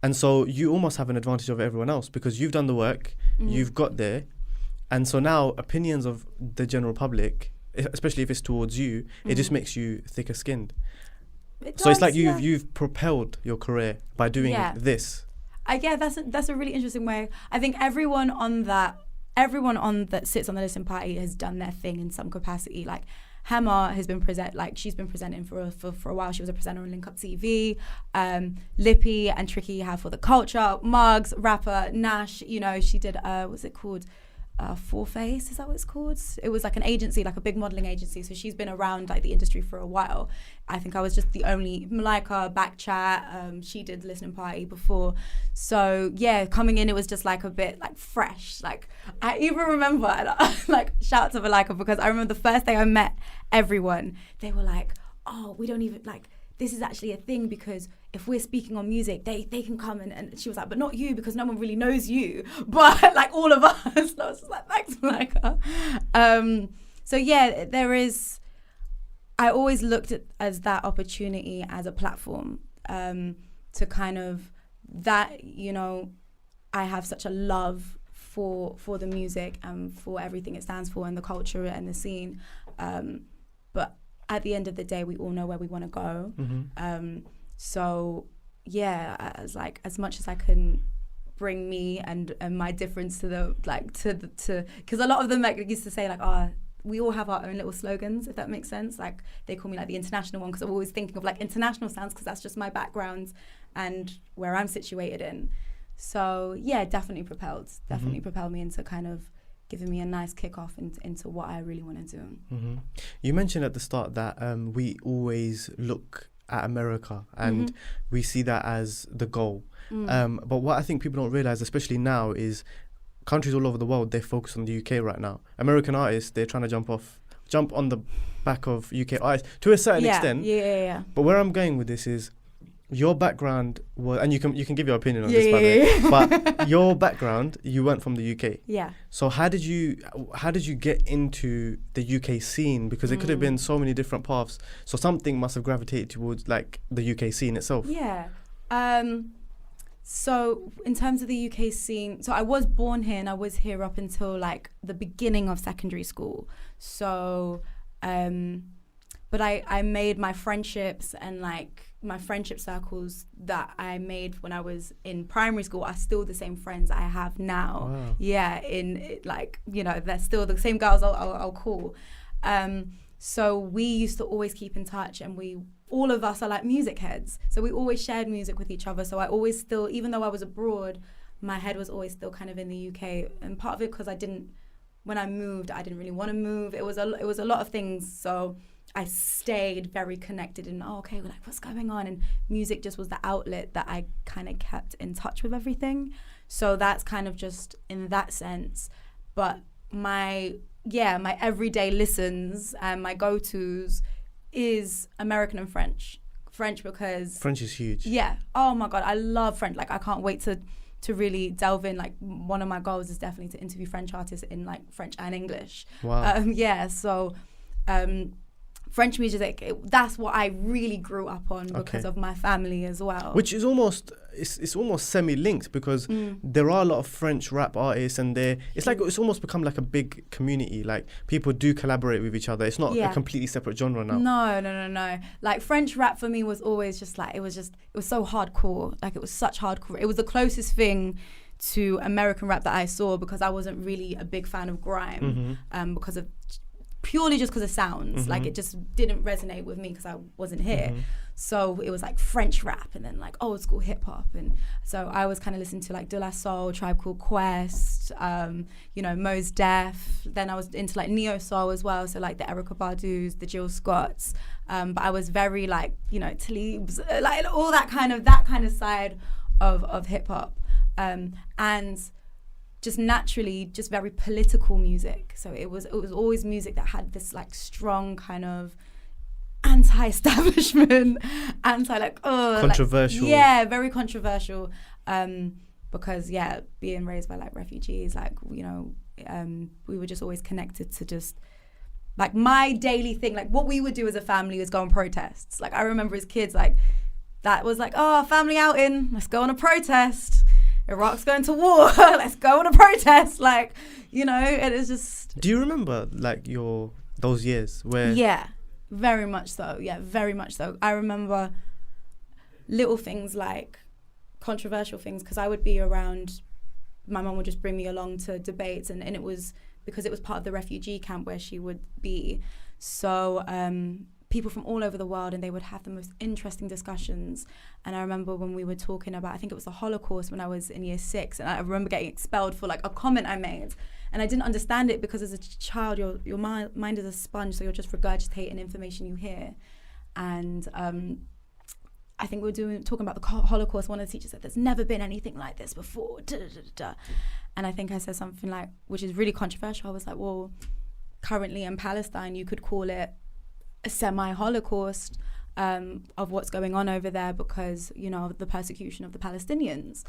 And so you almost have an advantage over everyone else because you've done the work, you've got there. And so now opinions of the general public, especially if it's towards you, it just makes you thicker skinned. So it's like you've propelled your career by doing this. That's a really interesting way. I think everyone that sits on the listening party has done their thing in some capacity. Like Hammer has been she's been presenting for a while. She was a presenter on Linkup TV. Lippy and Tricky have For the Culture. Muggs, rapper, Nash, you know, she did what's it called? Four Face, is that what it's called? It was like an agency, like a big modelling agency. So she's been around like the industry for a while. I think I was just the only Malika back chat. She did listening party before. So yeah, coming in, it was just like a bit like fresh. Like I even remember, like shout out to Malika, because I remember the first day I met everyone, they were like, oh, we don't even like, this is actually a thing because if we're speaking on music, they can come and she was like, but not you because no one really knows you, but like all of us. And I was just like, thanks, Malika. So yeah, I always looked at as that opportunity as a platform to kind of that, you know, I have such a love for the music and for everything it stands for and the culture and the scene. But at the end of the day, we all know where we want to go. So yeah, as much as I can bring me and my difference to because a lot of them like used to say like, oh, we all have our own little slogans, if that makes sense. Like they call me like the international one because I'm always thinking of like international sounds because that's just my background and where I'm situated in. So yeah, definitely propelled me into kind of giving me a nice kick off into what I really want to do. Mm-hmm. You mentioned at the start that we always look at America and we see that as the goal. But what I think people don't realize, especially now, is countries all over the world, they focus on the UK right now. American artists, they're trying to jump on the back of UK artists to a certain extent. Yeah. But where I'm going with this is your background was, and you can give your opinion on this, by the way. But your background, you weren't from the UK. Yeah. So how did you get into the UK scene? Because it could have been so many different paths. So something must have gravitated towards like the UK scene itself. Yeah. So in terms of the UK scene, so I was born here and I was here up until like the beginning of secondary school. So, but I made my friendships and like my friendship circles that I made when I was in primary school are still the same friends I have now. Wow. Yeah, they're still the same girls I'll call. So we used to always keep in touch, and all of us are like music heads. So we always shared music with each other. So I always still, even though I was abroad, my head was always still kind of in the UK. And part of it because when I moved, I didn't really want to move. It was a lot of things. So I stayed very connected and what's going on? And music just was the outlet that I kind of kept in touch with everything. So that's kind of just in that sense. But my everyday listens and my go-tos is American and French. French because French is huge. Yeah. Oh my God, I love French. Like I can't wait to really delve in. Like one of my goals is definitely to interview French artists in like French and English. Wow. So French music, that's what I really grew up on because of my family as well. Which is almost semi-linked because there are a lot of French rap artists and it's almost become like a big community. Like people do collaborate with each other. It's not a completely separate genre now. No. Like French rap for me was always just like, it was so hardcore. Like it was such hardcore. It was the closest thing to American rap that I saw because I wasn't really a big fan of grime purely just because of sounds. Like it just didn't resonate with me because I wasn't here. So it was like French rap and then like old school hip hop. And so I was kind of listening to like De La Soul, Tribe Called Quest, Mos Def. Then I was into like neo soul as well. So like the Erykah Badu's, the Jill Scotts. But I was very like, Talib's, like all that kind of side of hip hop. And just naturally, just very political music. So it was always music that had this like strong kind of anti-establishment, controversial. Very controversial. Because being raised by like refugees, like we were just always connected to just like my daily thing. Like what we would do as a family was go on protests. Like I remember as kids, like that was like, family outing, let's go on a protest. Iraq's going to war. Let's go on a protest. Like, it is just. Do you remember like those years where? Yeah, very much so. Yeah, very much so. I remember little things like controversial things because I would be around. My mum would just bring me along to debates, and it was because it was part of the refugee camp where she would be. So people from all over the world, and they would have the most interesting discussions. And I remember when we were talking about, I think it was the Holocaust when I was in year 6, and I remember getting expelled for like a comment I made, and I didn't understand it because as a child your mind is a sponge, so you're just regurgitating information you hear. And I think we were talking about the Holocaust. One of the teachers said, "There's never been anything like this before." And I think I said something like, which is really controversial. I was like, well, currently in Palestine, you could call it a semi-Holocaust of what's going on over there because, the persecution of the Palestinians.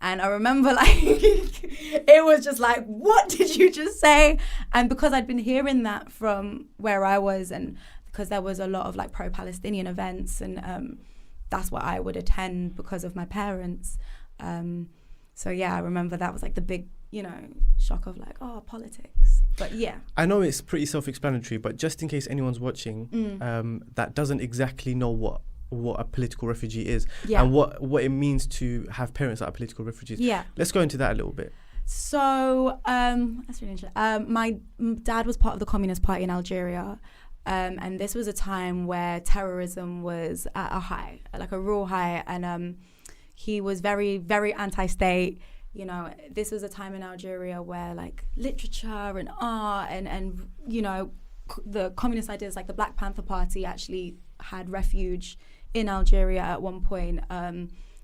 And I remember it was just like, what did you just say? And because I'd been hearing that from where I was, and because there was a lot of like pro-Palestinian events, and that's what I would attend because of my parents. So I remember that was like the big, shock of like, politics. But yeah. I know it's pretty self-explanatory, but just in case anyone's watching that doesn't exactly know what a political refugee is and what it means to have parents that are political refugees. Yeah. Let's go into that a little bit. So that's really interesting. My dad was part of the Communist Party in Algeria. And this was a time where terrorism was at a high, like a real high. And he was very, very anti-state. You know, this was a time in Algeria where like literature and art and you know, the communist ideas, like the Black Panther Party actually had refuge in Algeria at one point.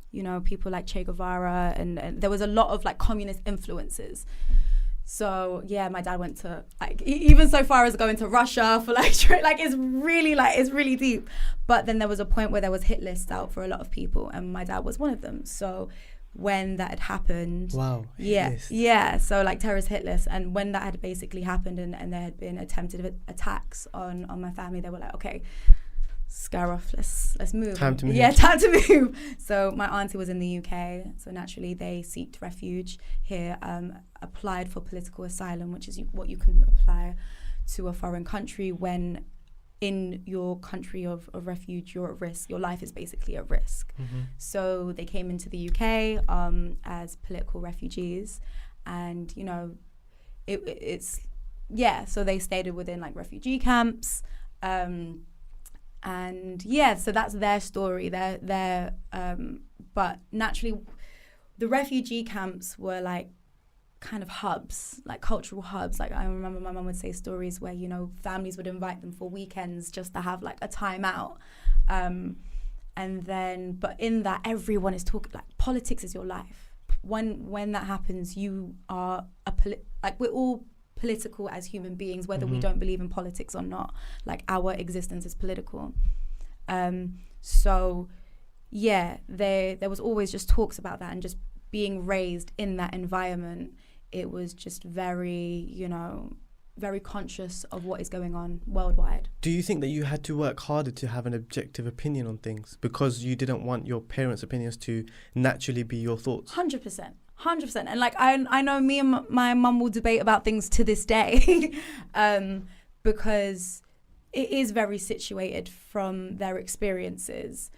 You know, people like Che Guevara and there was a lot of like communist influences. So yeah, my dad went to like even so far as going to Russia for like it's really deep. But then there was a point where there was hit lists out for a lot of people, and my dad was one of them. So when that had happened, yeah, so like terrorist hit lists, and when that had basically happened, and there had been attempted attacks on my family, they were like, okay, scare off, let's move. Time to move. Yeah, time to move. So my auntie was in the UK, so naturally they sought refuge here, applied for political asylum, which is what you can apply to a foreign country when in your country of refuge you're at risk. Your life is basically at risk. Mm-hmm. So they came into the UK as political refugees, and you know it's so they stayed within like refugee camps. And yeah, so that's their story. But naturally, the refugee camps were like kind of hubs, like cultural hubs. Like I remember my mum would say stories where, you know, families would invite them for weekends just to have like a time out. And then, but in that, everyone is talking, like politics is your life. When that happens, you are we're all political as human beings, whether we don't believe in politics or not. Like our existence is political. So yeah, there was always just talks about that, and just being raised in that environment, it was just very, you know, very conscious of what is going on worldwide. Do you think that you had to work harder to have an objective opinion on things because you didn't want your parents' opinions to naturally be your thoughts? 100%. And like I know me and my mum will debate about things to this day because it is very situated from their experiences,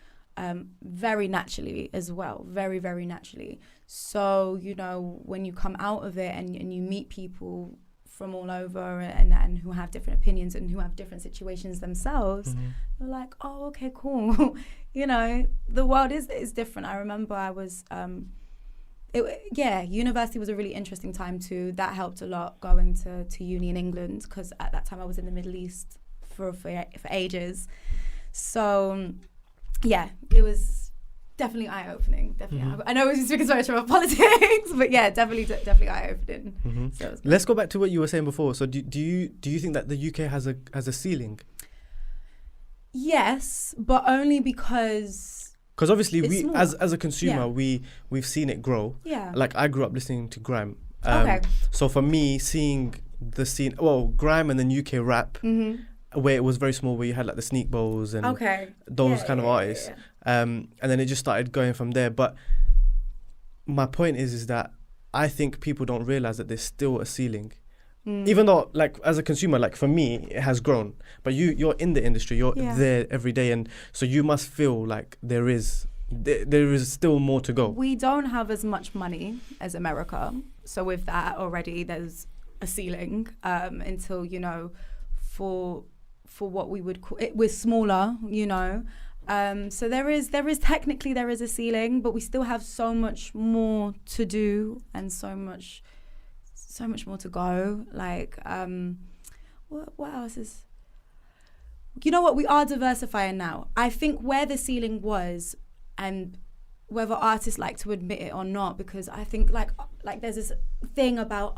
very naturally as well, very, very naturally. So, you know, when you come out of it and you meet people from all over and who have different opinions and who have different situations themselves, you're like, oh, okay, cool. You know, the world is different. I remember I was... university was a really interesting time too. That helped a lot, going to uni in England, because at that time I was in the Middle East for ages. So yeah, it was definitely eye-opening. Definitely, I know we're speaking so much about politics, but yeah, definitely eye-opening. So let's go back to what you were saying before. So do you think that the UK has a ceiling? Yes, but only because obviously we as a consumer we've seen it grow. Yeah. Like I grew up listening to grime. Okay. So for me, seeing the scene, grime and then UK rap, where it was very small, where you had like the Sneak Bowls and those kind of artists. Yeah. And then it just started going from there. But my point is that I think people don't realize that there's still a ceiling. Even though, like, as a consumer, like for me, it has grown. But you're in the industry, you're there every day, and so you must feel like there is still more to go. We don't have as much money as America, so with that already, there's a ceiling. Until, you know, for what we would call it, we're smaller, you know. So there is technically a ceiling, but we still have so much more to do and so much more to go. Like, what else is... You know what? We are diversifying now. I think where the ceiling was, and whether artists like to admit it or not, because I think like there's this thing about,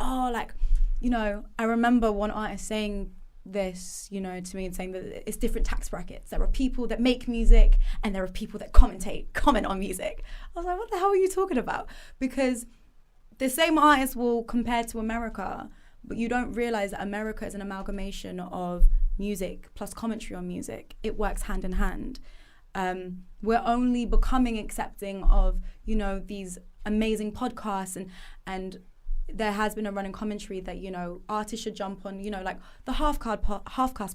you know, I remember one artist saying this, you know, to me, and saying that it's different tax brackets. There are people that make music and there are people that comment on music. I was like, what the hell are you talking about? Because the same artist will compare to America, but you don't realize that America is an amalgamation of music plus commentary on music. It works hand in hand. We're only becoming accepting of, you know, these amazing podcasts, and there has been a running commentary that, you know, artists should jump on, you know, like the Halfcast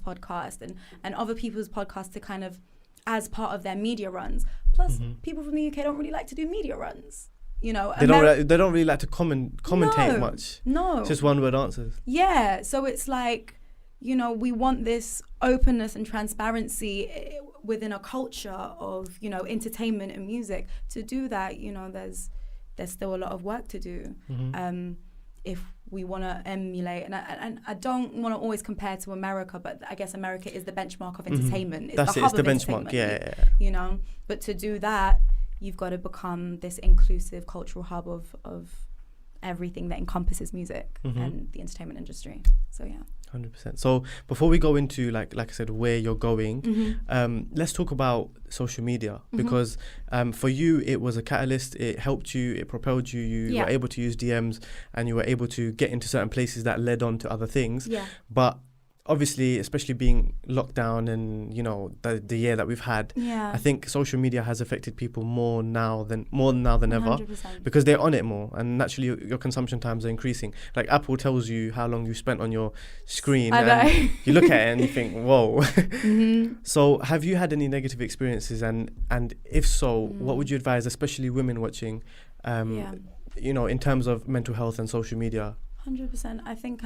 podcast and other people's podcasts to kind of as part of their media runs. Plus, people from the UK don't really like to do media runs. They don't really like to commentate much. No. It's just one word answers. Yeah. So it's like, we want this openness and transparency within a culture of, entertainment and music. To do that, there's still a lot of work to do. If we want to emulate, and I don't want to always compare to America, but I guess America is the benchmark of entertainment. It's the benchmark, yeah. But to do that, you've got to become this inclusive cultural hub of everything that encompasses music and the entertainment industry. So yeah. 100%. So before we go into like I said, where you're going, let's talk about social media, because for you it was a catalyst. It helped you, it propelled you. You were able to use DMs, and you were able to get into certain places that led on to other things. Yeah. But obviously, especially being locked down and the year that we've had, I think social media has affected people more now than ever, 100%. because they're on it more, and naturally your consumption times are increasing. Like Apple tells you how long you spent on your screen, and you look at it and you think, whoa. So have you had any negative experiences, and if so, what would you advise, especially women watching, in terms of mental health and social media? 100%. I think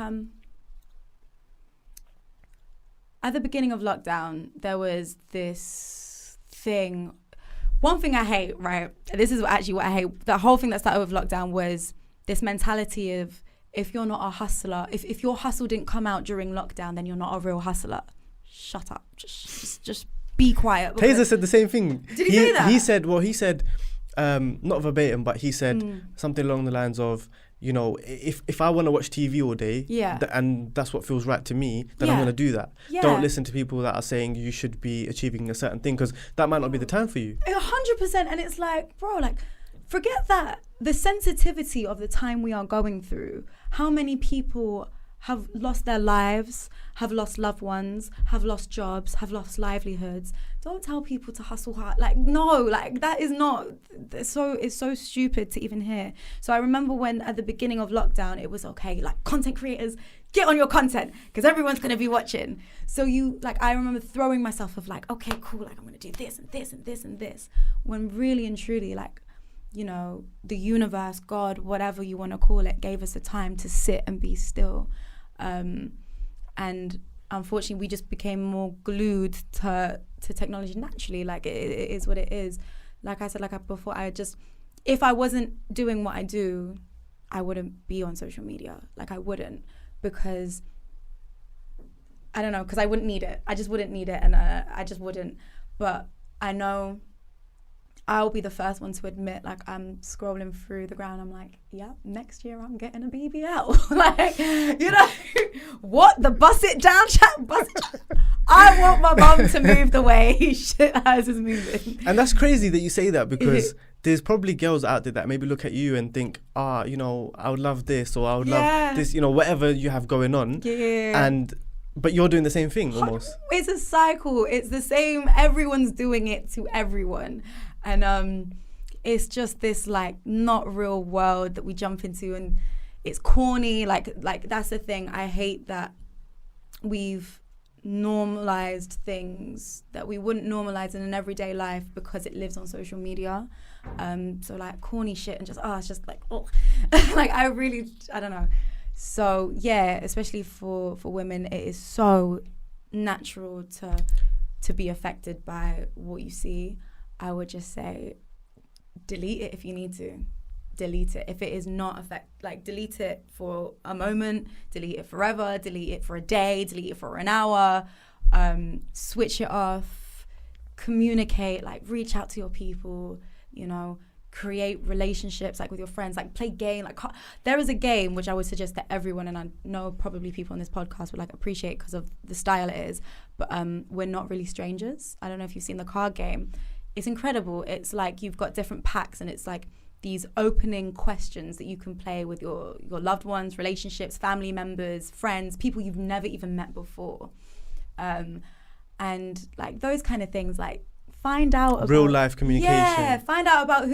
at the beginning of lockdown, there was this thing. One thing I hate, right? This is actually what I hate. The whole thing that started with lockdown was this mentality of, if you're not a hustler, if your hustle didn't come out during lockdown, then you're not a real hustler. Shut up. Just be quiet. Taser said the same thing. Did he say that? He said, not verbatim, but he said something along the lines of, if I want to watch TV all day, and that's what feels right to me, then I'm going to do that. Yeah. Don't listen to people that are saying you should be achieving a certain thing, because that might not be the time for you. 100%. And it's like, bro, forget that. The sensitivity of the time we are going through. How many people have lost their lives, have lost loved ones, have lost jobs, have lost livelihoods. Don't tell people to hustle hard. That is not, it's so stupid to even hear. So I remember when at the beginning of lockdown, it was okay, content creators, get on your content, because everyone's going to be watching. So I remember throwing myself of okay, cool, I'm going to do this and this and this and this. When really and truly, the universe, God, whatever you want to call it, gave us the time to sit and be still. And unfortunately, we just became more glued to technology naturally. It is what it is. Like I said, before, if I wasn't doing what I do, I wouldn't be on social media. I wouldn't, because I don't know, because I wouldn't need it. I just wouldn't need it, and I just wouldn't. But I know I'll be the first one to admit, I'm scrolling through the ground, I'm like, yeah, next year I'm getting a BBL. What? The bust it down chat? Bust it down. I want my mum to move the way shit hers is moving. And that's crazy that you say that, because there's probably girls out there that maybe look at you and think, I would love this, or I would love this, whatever you have going on. Yeah. But you're doing the same thing almost. It's a cycle. It's the same. Everyone's doing it to everyone. And it's just this not real world that we jump into, and it's corny. That's the thing. I hate that we've normalized things that we wouldn't normalize in an everyday life because it lives on social media. So corny shit and just it's just I don't know. So yeah, especially for women, it is so natural to be affected by what you see. I would just say, delete it if you need to. Delete it. If it is not delete it for a moment, delete it forever, delete it for a day, delete it for an hour, switch it off, communicate, reach out to your people, create relationships with your friends, play game. There is a game which I would suggest to everyone, and I know probably people on this podcast would appreciate because of the style it is, but We're Not Really Strangers. I don't know if you've seen the card game. It's incredible. It's you've got different packs, and it's these opening questions that you can play with your loved ones, relationships, family members, friends, people you've never even met before. And those kind of things, find out about real life communication. Yeah, find out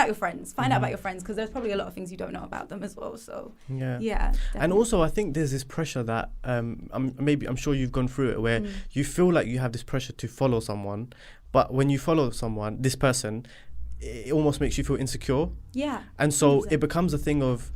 your friends. Find out about your friends, because there's probably a lot of things you don't know about them as well. So yeah. Definitely. And also, I think there's this pressure that I'm sure you've gone through it, where you feel like you have this pressure to follow someone, but when you follow this person, it almost makes you feel insecure. Yeah. And so 100%. it becomes a thing of,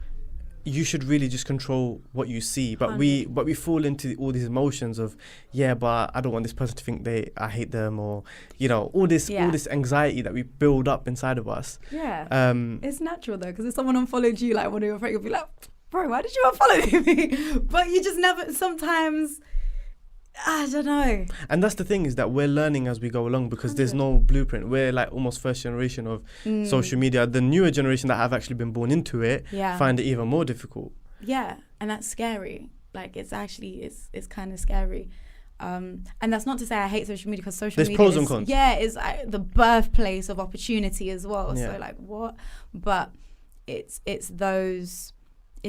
you should really just control what you see, but we fall into all these emotions of, yeah, but I don't want this person to think I hate them, or all this anxiety that we build up inside of us. Yeah. It's natural though, because if someone unfollowed you, like one of your friends, you'll be like, bro, why did you unfollow me? But you just never. Sometimes, I don't know. And that's the thing, is that we're learning as we go along, because there's no blueprint. We're like almost first generation of social media. The newer generation that have actually been born into it find it even more difficult. Yeah, and that's scary. Like, it's actually, it's kind of scary. And that's not to say I hate social media, because social media, pros and cons. Yeah, is the birthplace of opportunity as well. Yeah. So like, what? But it's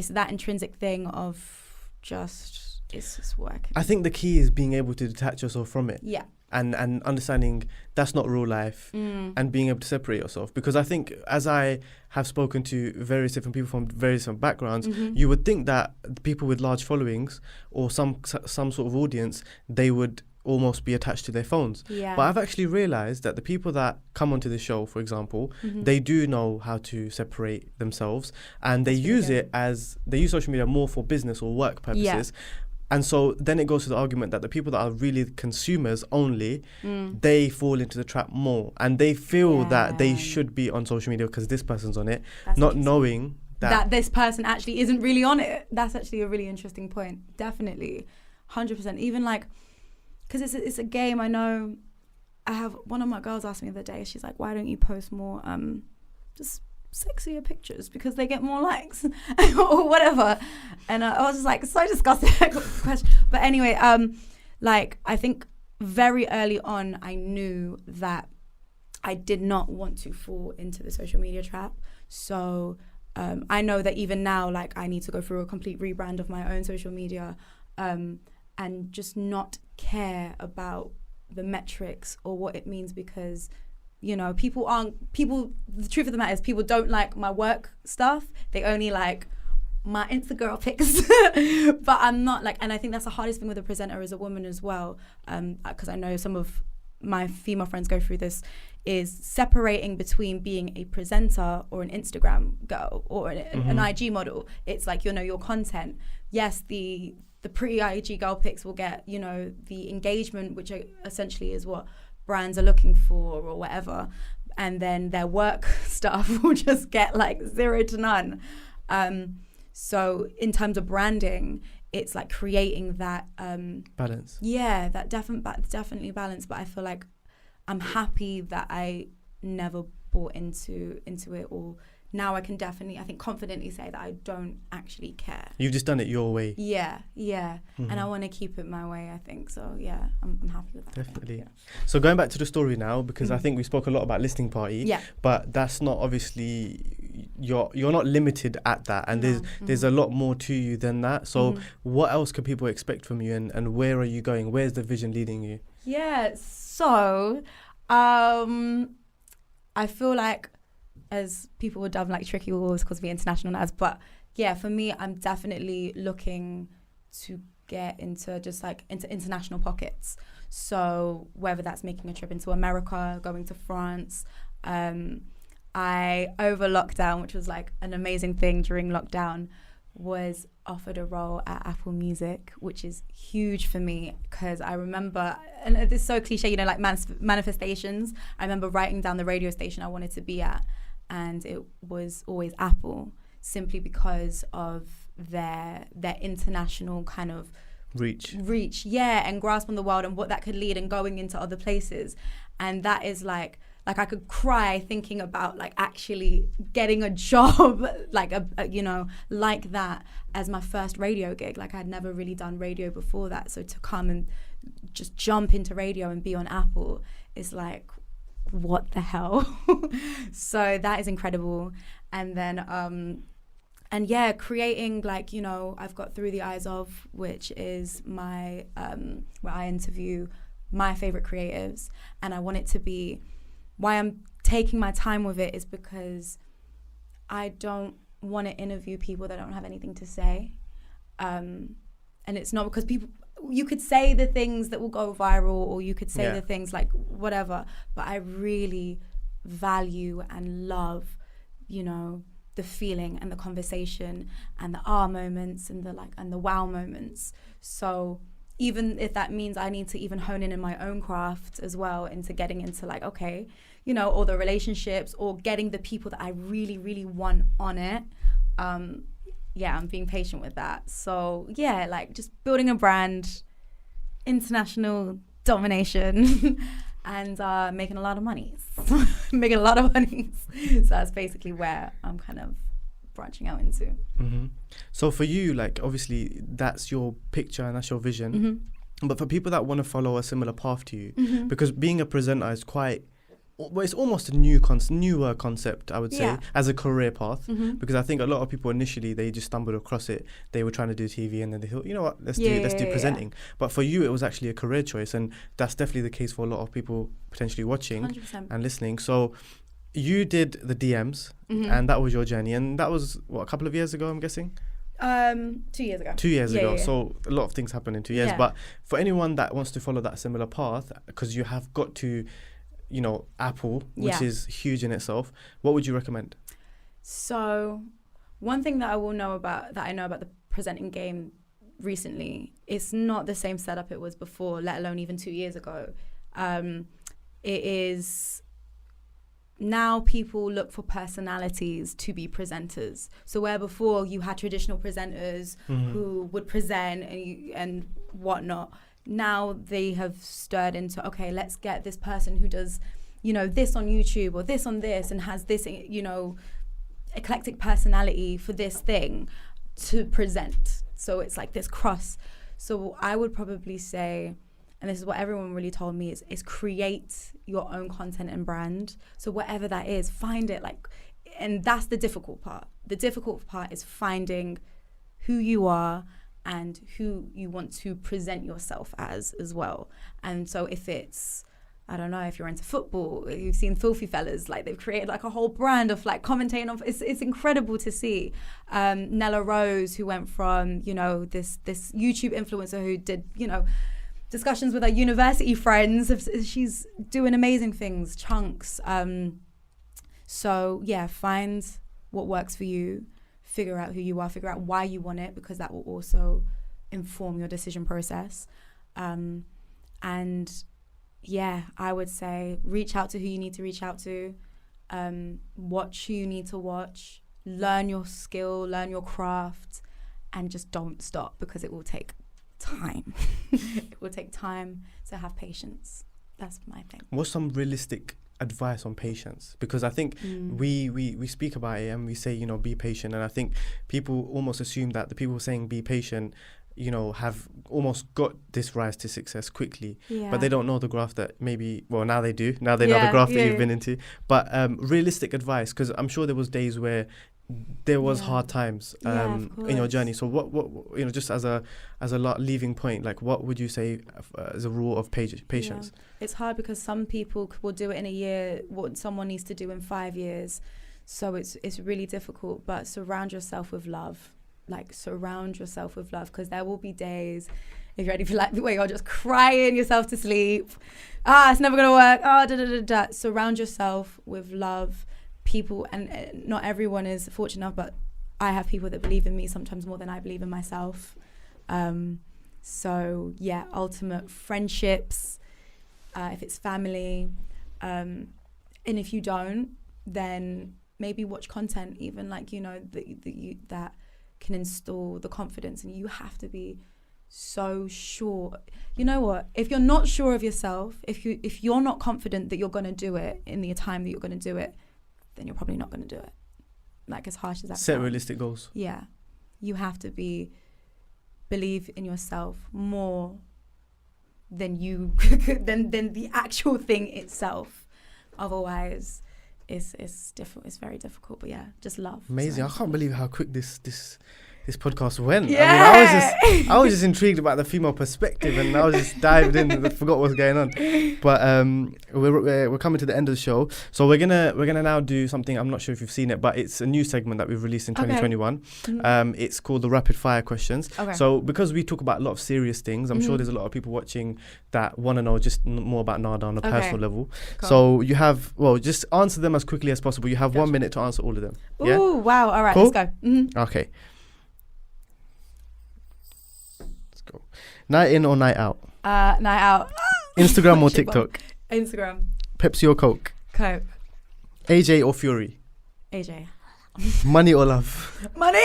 that intrinsic thing of just, it's just working. I think the key is being able to detach yourself from it. Yeah. And understanding that's not real life, and being able to separate yourself. Because I think, as I have spoken to various different people from various different backgrounds, you would think that people with large followings or some sort of audience, they would almost be attached to their phones. Yeah. But I've actually realized that the people that come onto the show, for example, they do know how to separate themselves, and they use social media more for business or work purposes. Yeah. And so then it goes to the argument that the people that are really consumers only, they fall into the trap more, and they feel that they should be on social media because this person's on it, not knowing that this person actually isn't really on it. That's actually a really interesting point. Definitely, 100%. Even like, because it's a game. I know. I have one of my girls asked me the other day. She's like, "Why don't you post more just sexier pictures, because they get more likes or whatever?" And I was just like, so disgusting question. But anyway, like, I think very early on I knew that I did not want to fall into the social media trap. So I know that even now, like, I need to go through a complete rebrand of my own social media, and just not care about the metrics or what it means, because the truth of the matter is, people don't like my work stuff. They only like my Instagram pics. But I'm not like, and I think that's the hardest thing with a presenter as a woman as well. Because I know some of my female friends go through this, is separating between being a presenter or an Instagram girl or an IG model. It's like, your content. Yes, the pretty IG girl pics will get, the engagement, which essentially is what brands are looking for or whatever, and then their work stuff will just get like 0 to none. So in terms of branding, it's like creating that balance. Yeah, that definitely balance. But I feel like I'm happy that I never bought into it, or now I can definitely, I think, confidently say that I don't actually care. You've just done it your way. Yeah. And I want to keep it my way, I think. So yeah, I'm happy with that. Definitely. Yeah. So going back to the story now, because I think we spoke a lot about listening party. Yeah. But that's not, obviously, you're not limited at that, and there's a lot more to you than that. So what else can people expect from you, and where are you going? Where's the vision leading you? Yeah. So I feel like, as people would dub like tricky walls because we're international as, but yeah, for me, I'm definitely looking to get into international pockets. So whether that's making a trip into America, going to France, I, over lockdown, which was like an amazing thing during lockdown, was offered a role at Apple Music, which is huge for me, because I remember, and it's so cliche, like manifestations. I remember writing down the radio station I wanted to be at, and it was always Apple, simply because of their international kind of reach, and grasp on the world and what that could lead, and going into other places. And that is like I could cry thinking about like actually getting a job like like that as my first radio gig. Like, I'd never really done radio before that, so to come and just jump into radio and be on Apple is like, what the hell? So that is incredible. And then creating, like, I've got Through the Eyes Of, which is my where I interview my favorite creatives, and I want it to be, why I'm taking my time with it is because I don't want to interview people that don't have anything to say, and it's not because you could say the things that will go viral, or you could say the things like whatever, but I really value and love, you know, the feeling and the conversation and the moments and the wow moments. So even if that means I need to even hone in my own craft as well, into getting into like, okay, you know, or the relationships, or getting the people that I really, really want on it. Yeah, I'm being patient with that. So yeah, like just building a brand, international domination, and making a lot of money. Making a lot of money. So that's basically where I'm kind of branching out into. Mm-hmm. So for you, like, obviously that's your picture and that's your vision. Mm-hmm. But for people that want to follow a similar path to you, Mm-hmm. because being a presenter is quite, well, it's almost a newer concept, I would say, as a career path. Mm-hmm. Because I think a lot of people initially, they just stumbled across it. They were trying to do TV, and then they thought, you know what, let's do presenting. But for you, it was actually a career choice, and that's definitely the case for a lot of people potentially watching 100%. and listening. So you did the DMs, Mm-hmm. and that was your journey, and that was what, a couple of years ago, I'm guessing. 2 years ago. 2 years ago. Yeah. So a lot of things happened in 2 years. Yeah. But for anyone that wants to follow that similar path, because you have got to, you know, Apple, which is huge in itself, what would you recommend? So one thing that I know about the presenting game recently, it's not the same setup it was before, let alone even 2 years ago. It is now people look for personalities to be presenters. So where before you had traditional presenters who would present and whatnot, now they have stirred into, okay, let's get this person who does, you know, this on YouTube or this on this and has this, you know, eclectic personality for this thing to present. So it's like this cross. So I would probably say, and this is what everyone really told me, is create your own content and brand. So whatever that is, find it, like, and that's the difficult part. The difficult part is finding who you are and who you want to present yourself as well. And so if it's, I don't know, if you're into football, you've seen Filthy Fellas, like they've created like a whole brand of like commentating on, it's incredible to see. Nella Rose, who went from, you know, this YouTube influencer who did, you know, discussions with her university friends, she's doing amazing things, Chunks. So yeah, find what works for you, figure out who you are, figure out why you want it, because that will also inform your decision process. And yeah, I would say reach out to who you need to reach out to, watch who you need to watch, learn your skill, learn your craft, and just don't stop, because it will take time. It will take time, so have patience. That's my thing. What's some realistic advice on patience? Because I think we speak about it and we say, you know, be patient, and I think people almost assume that the people saying be patient, you know, have almost got this rise to success quickly, but they don't know the graph that maybe, well, now they do. Now they know the graph that you've been into. But realistic advice, because I'm sure there was days where there was hard times in your journey. So what you know, just as a leaving point, like what would you say as a rule of patience? It's hard because some people will do it in a year what someone needs to do in 5 years. So it's really difficult, but surround yourself with love. Like, surround yourself with love, because there will be days, if you're ready for like where you're just crying yourself to sleep. It's never gonna work. Surround yourself with love. People, and not everyone is fortunate enough, but I have people that believe in me sometimes more than I believe in myself. So yeah, ultimate friendships, if it's family, and if you don't, then maybe watch content, even like, you know, that can install the confidence. And you have to be so sure. You know what, if you're not sure of yourself, if you're not confident that you're going to do it in the time that you're going to do it, then you're probably not going to do it. Like, as harsh as that Set sounds. realistic goals. Yeah, you have to believe in yourself more than you than the actual thing itself. Otherwise, it's difficult. It's very difficult. But yeah, just love. Amazing. I can't believe how quick this this podcast went. Yeah. I mean, I was just intrigued about the female perspective, and I was just dived in and forgot what was going on. But we're coming to the end of the show, so we're gonna now do something. I'm not sure if you've seen it, but it's a new segment that we've released in 2021. It's called the rapid fire questions. Okay. So because we talk about a lot of serious things, I'm sure there's a lot of people watching that want to know just more about Nada on a personal level. Cool. So you have, just answer them as quickly as possible. You have 1 minute to answer all of them. Yeah? Ooh, wow. All right, Cool? let's go. Okay. Let's go. Night in or night out? Night out. Instagram or TikTok? Instagram. Pepsi or Coke? Coke. AJ or Fury? AJ. Money or love? Money.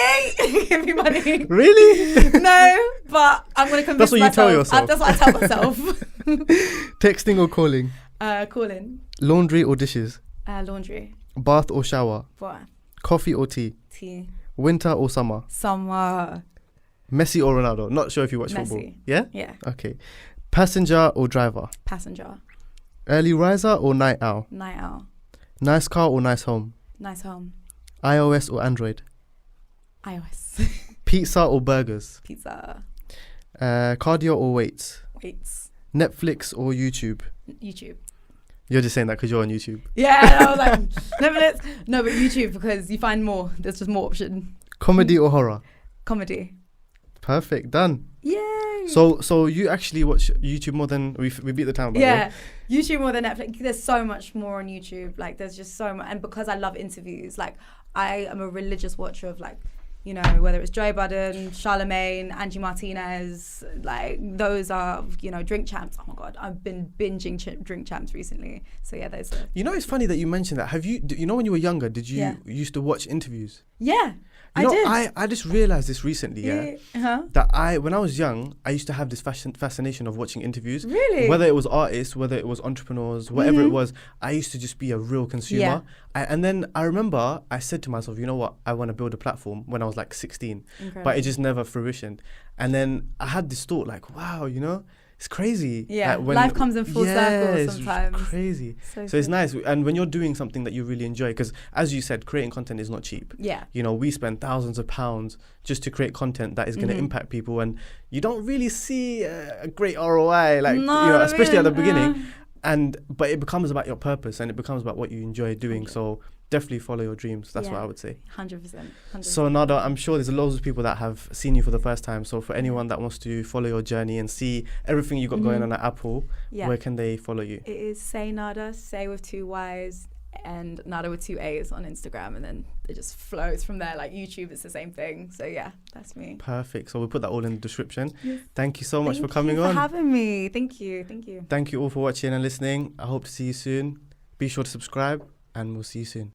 Give me money. Really? No, but I'm gonna convince That's what you myself. tell yourself. That's what I tell myself. Texting or calling? Calling. Laundry or dishes? Laundry. Bath or shower? What? Coffee or tea? Tea. Winter or summer? Summer. Messi or Ronaldo? Not sure if you watch Messi. football. Yeah? Yeah. Okay. Passenger or driver? Passenger. Early riser or night owl? Night owl. Nice car or nice home? Nice home. iOS or Android? iOS. Pizza or burgers? Pizza. Cardio or weights? Weights. Netflix or YouTube? YouTube. You're just saying that because you're on YouTube. Yeah, I was like, Netflix. No, but YouTube, because you find more. There's just more option. Comedy or horror? Comedy. Perfect. Done. Yay. So you actually watch YouTube more than we beat the town, by the way. Yeah, YouTube more than Netflix. There's so much more on YouTube. Like, there's just so much. And because I love interviews, like, I am a religious watcher of, like, you know, whether it's Joe Budden, Charlemagne, Angie Martinez, like, those are, you know, Drink Champs. Oh my God, I've been binging Drink Champs recently. So yeah, those are. You know, it's funny that you mentioned that. Have you, you know, when you were younger, did you used to watch interviews? Yeah, You know, did. I just realized this recently, that when I was young, I used to have this fascination of watching interviews. Really? Whether it was artists, whether it was entrepreneurs, whatever it was, I used to just be a real consumer. Yeah. And then I remember I said to myself, you know what, I want to build a platform when I was like 16. Incredible. But it just never fruitioned. And then I had this thought like, wow, you know, it's crazy. Yeah, like when life comes in full circle it's sometimes. Crazy. So So it's nice. And when you're doing something that you really enjoy, because as you said, creating content is not cheap. Yeah. You know, we spend thousands of pounds just to create content that is going to impact people, and you don't really see a great ROI, like, you know, especially at the beginning. But it becomes about your purpose, and it becomes about what you enjoy doing. So definitely follow your dreams. That's what I would say. 100%. So Nada, I'm sure there's loads of people that have seen you for the first time. So for anyone that wants to follow your journey and see everything you got going on at Apple, where can they follow you? It is Say Nada, Say with 2 Y's and Nada with 2 A's on Instagram, and then it just flows from there. Like YouTube, it's the same thing. So yeah, that's me. Perfect. So we'll put that all in the description. Yes. Thank you so much for coming Thank you on. for having me. Thank you. Thank you. Thank you all for watching and listening. I hope to see you soon. Be sure to subscribe, and we'll see you soon.